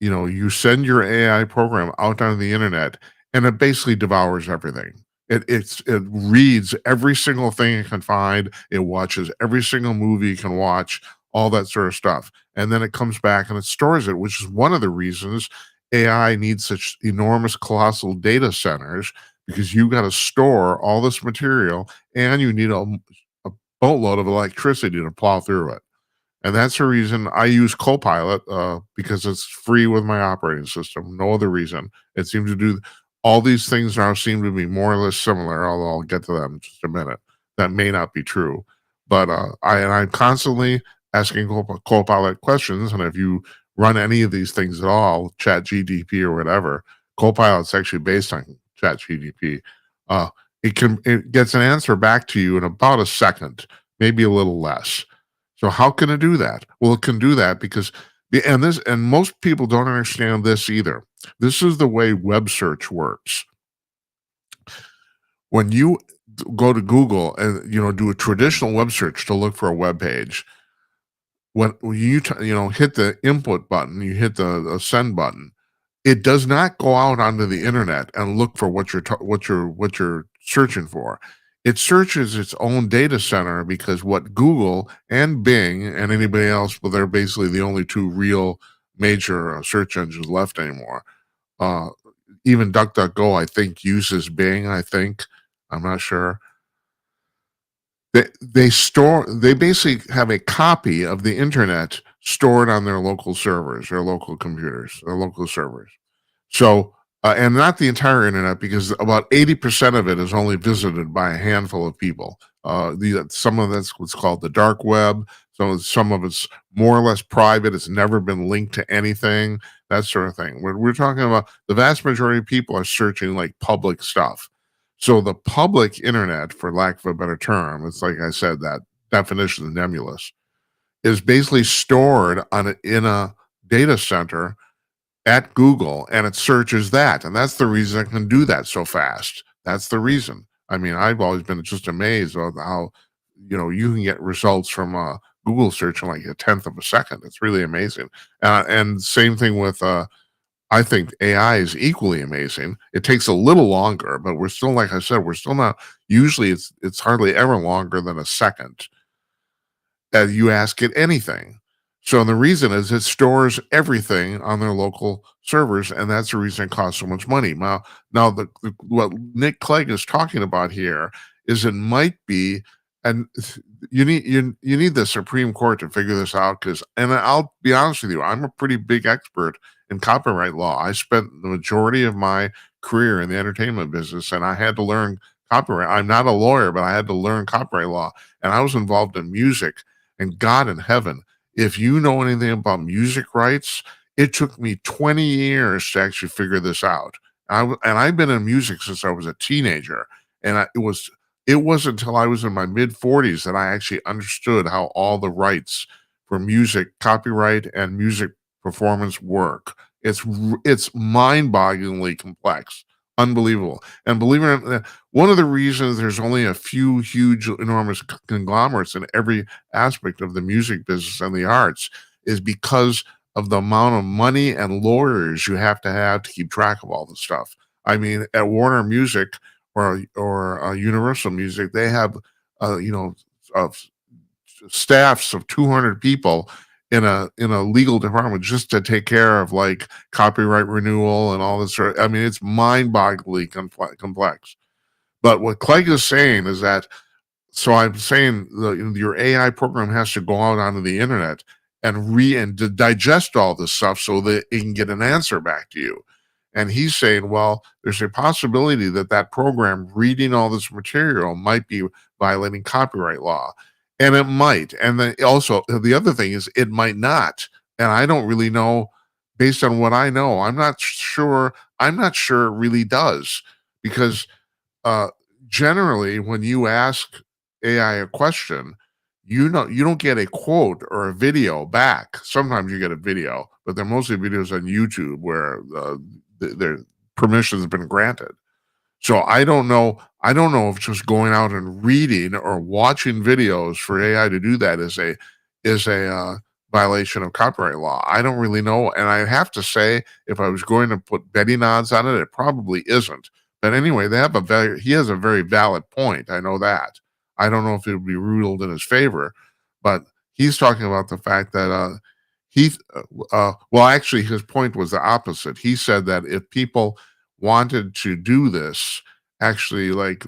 you send your AI program out on the internet, and it basically devours everything. It reads every single thing it can find. It watches every single movie it can watch, all that sort of stuff, and then it comes back and it stores it, which is one of the reasons AI needs such enormous, colossal data centers, because you got to store all this material, and you need a boatload of electricity to plow through it. And that's the reason I use Copilot, because it's free with my operating system. No other reason. It seems to do all these things now seem to be more or less similar, although I'll get to them in just a minute. That may not be true. But I'm constantly asking Copilot questions. And if you run any of these things at all, Chat GDP or whatever, Copilot's actually based on Chat GDP. It gets an answer back to you in about a second, maybe a little less. So how can it do that? Well, it can do that because and most people don't understand this either. This is the way web search works. When you go to Google and do a traditional web search to look for a web page, when you hit the input button, you hit the send button, it does not go out onto the internet and look for what you're searching for. it searches its own data center because what Google and Bing and anybody else, well, they're basically the only two real major search engines left anymore. Uh, Even DuckDuckGo, I think, uses Bing. I think, I'm not sure. They basically have a copy of the internet stored on their local servers, their local computers, their local servers. So, and not the entire internet, because about 80% of it is only visited by a handful of people. Some of that's what's called the dark web. So some of it's more or less private. It's never been linked to anything, that sort of thing. We're talking about the vast majority of people are searching like public stuff. So the public internet, for lack of a better term, it's like I said, that definition is nebulous, is basically stored in a data center at Google, and it searches that. And that's the reason it can do that so fast. That's the reason. I mean, I've always been just amazed at how, you can get results from Google search in like a tenth of a second. It's really amazing. And same thing with, I think AI is equally amazing. It takes a little longer, but we're still, like I said, we're still not, usually it's hardly ever longer than a second that you ask it anything. So the reason is it stores everything on their local servers, and that's the reason it costs so much money. Now what Nick Clegg is talking about here is it might be, and you need the Supreme Court to figure this out, because, and I'll be honest with you, I'm a pretty big expert in copyright law. I spent the majority of my career in the entertainment business, and I had to learn copyright. I'm not a lawyer, but I had to learn copyright law, and I was involved in music. And God in heaven, if you know anything about music rights, it took me 20 years to actually figure this out. And I've been in music since I was a teenager, and it wasn't until I was in my mid 40s that I actually understood how all the rights for music, copyright, and music performance work. It's mind-bogglingly complex, unbelievable. And believe it or not, one of the reasons there's only a few huge, enormous conglomerates in every aspect of the music business and the arts is because of the amount of money and lawyers you have to keep track of all this stuff. I mean, at Warner Music or Universal Music, they have uh, staffs of 200 people in a legal department just to take care of like copyright renewal and all this sort of, I mean, it's mind-bogglingly complex. But what Clegg is saying is that, so I'm saying your AI program has to go out onto the internet and to digest all this stuff so that it can get an answer back to you. And he's saying, well, there's a possibility that that program reading all this material might be violating copyright law. And it might. And then also, the other thing is, it might not. And I don't really know, based on what I know, I'm not sure. I'm not sure it really does, because uh, generally, when you ask AI a question, you don't get a quote or a video back. Sometimes you get a video, but they're mostly videos on YouTube where their permission has been granted. So I don't know. I don't know if just going out and reading or watching videos for AI to do that is a violation of copyright law. I don't really know, and I have to say, if I was going to put betting odds on it, it probably isn't. But anyway, he has a very valid point. I know that. I don't know if it would be ruled in his favor, but he's talking about the fact that he, well, actually, his point was the opposite. He said that if people wanted to do this, actually, like,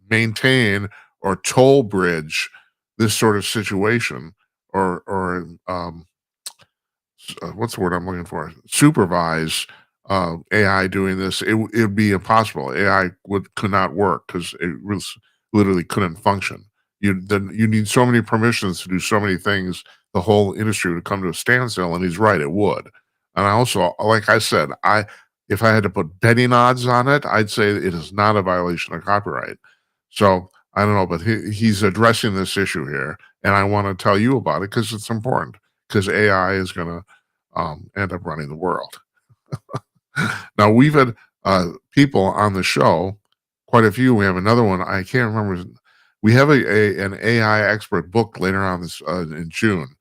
maintain or toll bridge this sort of situation, or what's the word I'm looking for? Supervise AI doing this, it would be impossible. AI could not work because it was literally couldn't function. You need so many permissions to do so many things. The whole industry would come to a standstill, and he's right, it would. And I also, like I said, if I had to put betting odds on it, I'd say it is not a violation of copyright. So I don't know, but he's addressing this issue here, and I want to tell you about it because it's important. Because AI is going to end up running the world. Now we've had people on the show, quite a few. We have another one. I can't remember. We have an AI expert book later on this in June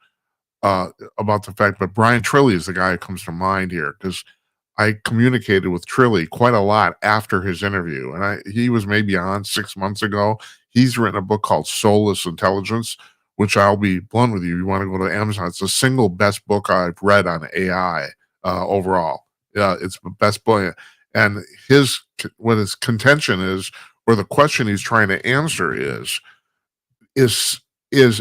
about the fact. But Brian Trilly is the guy who comes to mind here, because I communicated with Trilly quite a lot after his interview, and he was maybe on 6 months ago. He's written a book called Soulless Intelligence, which I'll be blunt with you. You want to go to Amazon. It's the single best book I've read on AI overall. Yeah, it's the best book. And what his contention is, or the question he's trying to answer is is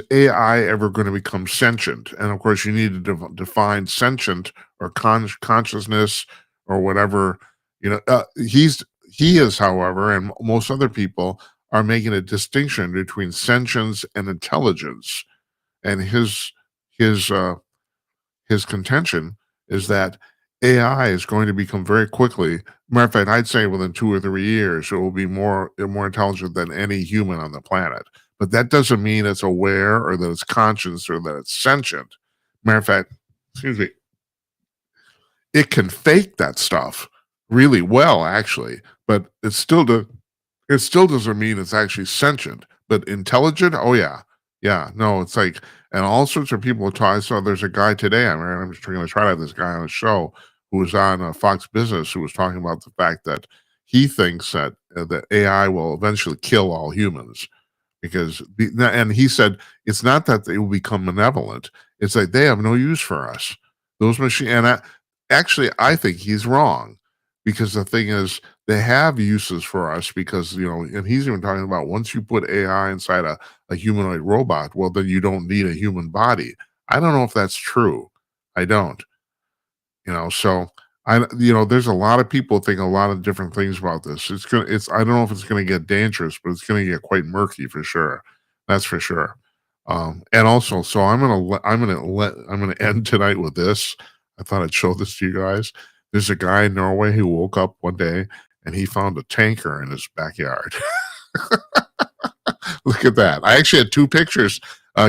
AI ever going to become sentient? And of course, you need to define sentient or consciousness or whatever. He is, however, and most other people are making a distinction between sentience and intelligence. And his his contention is that AI is going to become very quickly. Matter of fact, I'd say within 2 or 3 years, it will be more intelligent than any human on the planet. But that doesn't mean it's aware or that it's conscious or that it's sentient. Matter of fact, excuse me, it can fake that stuff really well, actually, but it still doesn't mean it's actually sentient, but intelligent. Oh yeah, yeah. No, it's like, and all sorts of people talk. I saw there's a guy today. I'm just going to try to have this guy on a show who was on Fox Business who was talking about the fact that he thinks that AI will eventually kill all humans because and he said it's not that they will become malevolent, it's like they have no use for us, those machines. And actually I think he's wrong, because the thing is they have uses for us, because and he's even talking about once you put AI inside a humanoid robot, well then you don't need a human body. I don't know if that's true. I don't. So there's a lot of people think a lot of different things about this. I don't know if it's gonna get dangerous, but it's gonna get quite murky for sure. That's for sure. And also, so I'm gonna end tonight with this. I thought I'd show this to you guys. There's a guy in Norway who woke up one day and he found a tanker in his backyard. Look at that. I actually had two pictures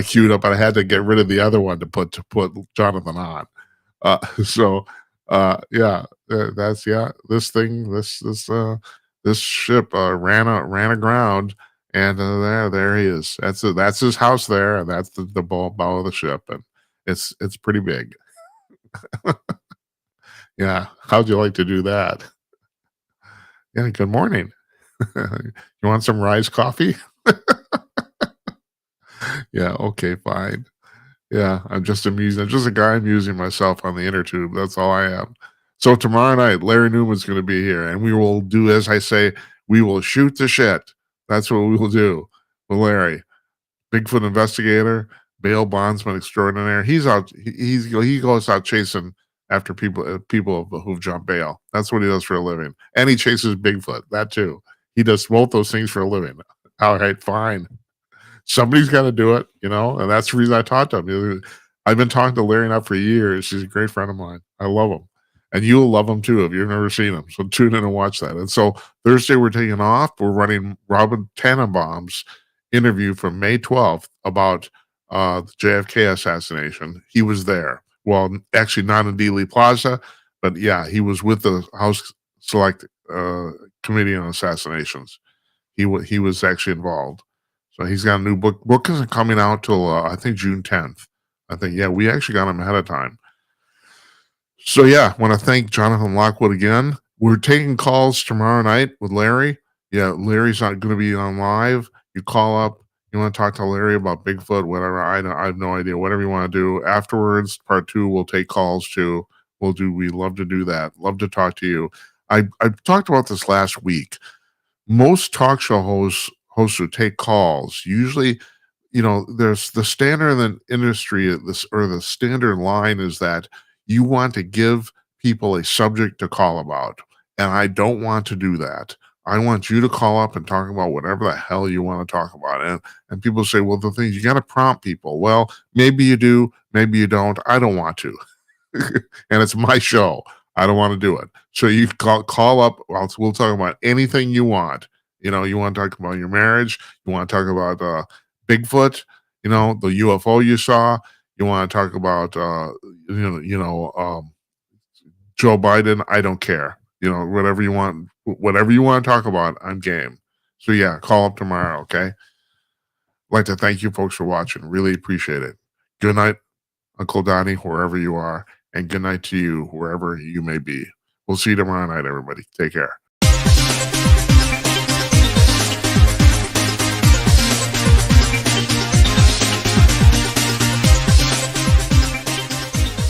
queued up, but I had to get rid of the other one to put Jonathan on. So yeah, that's yeah. This ship ran aground, and there he is. That's his house there, and that's the bow of the ship, and it's pretty big. Yeah, how'd you like to do that? Yeah, good morning. You want some Rise coffee? Yeah, okay, fine. Yeah, I'm just amusing. I'm just a guy amusing myself on the inner tube. That's all I am. So tomorrow night, Larry Newman's going to be here, and we will do, as I say, we will shoot the shit. That's what we will do with Larry, Bigfoot investigator, bail bondsman extraordinaire. He goes out chasing after people who've jumped bail. That's what he does for a living, and he chases Bigfoot. That too. He does both those things for a living. All right, fine. Somebody's got to do it, and that's the reason I talked to him. I've been talking to Larry now for years. He's a great friend of mine. I love him. And you'll love him too if you've never seen him. So tune in and watch that. And so Thursday we're taking off. We're running Robin Tannenbaum's interview from May 12th about the JFK assassination. He was there. Well, actually not in Dealey Plaza, but yeah, he was with the House Select Committee on Assassinations. He was actually involved. So he's got a new book. Book isn't coming out till I think June 10th. I think, yeah, we actually got him ahead of time. So yeah, I want to thank Jonathan Lockwood again. We're taking calls tomorrow night with Larry. Yeah, Larry's not going to be on live. You call up. You want to talk to Larry about Bigfoot, whatever. I have no idea. Whatever you want to do. Afterwards, part 2, we'll take calls too. We love to do that. Love to talk to you. I talked about this last week. Most talk show hosts who take calls usually, there's the standard in the industry, the standard line is that you want to give people a subject to call about, and I don't want to do that. I want you to call up and talk about whatever the hell you want to talk about. And people say, well, the thing is, you got to prompt people. Well, maybe you do, maybe you don't. I don't want to. And it's my show. I don't want to do it. So you call up. We'll talk about anything you want. You want to talk about your marriage. You want to talk about Bigfoot. The UFO you saw. You want to talk about Joe Biden. I don't care. Whatever you want to talk about, I'm game. So yeah, call up tomorrow. Okay. I'd like to thank you folks for watching. Really appreciate it. Good night, Uncle Donnie, wherever you are, and good night to you, wherever you may be. We'll see you tomorrow night, everybody. Take care.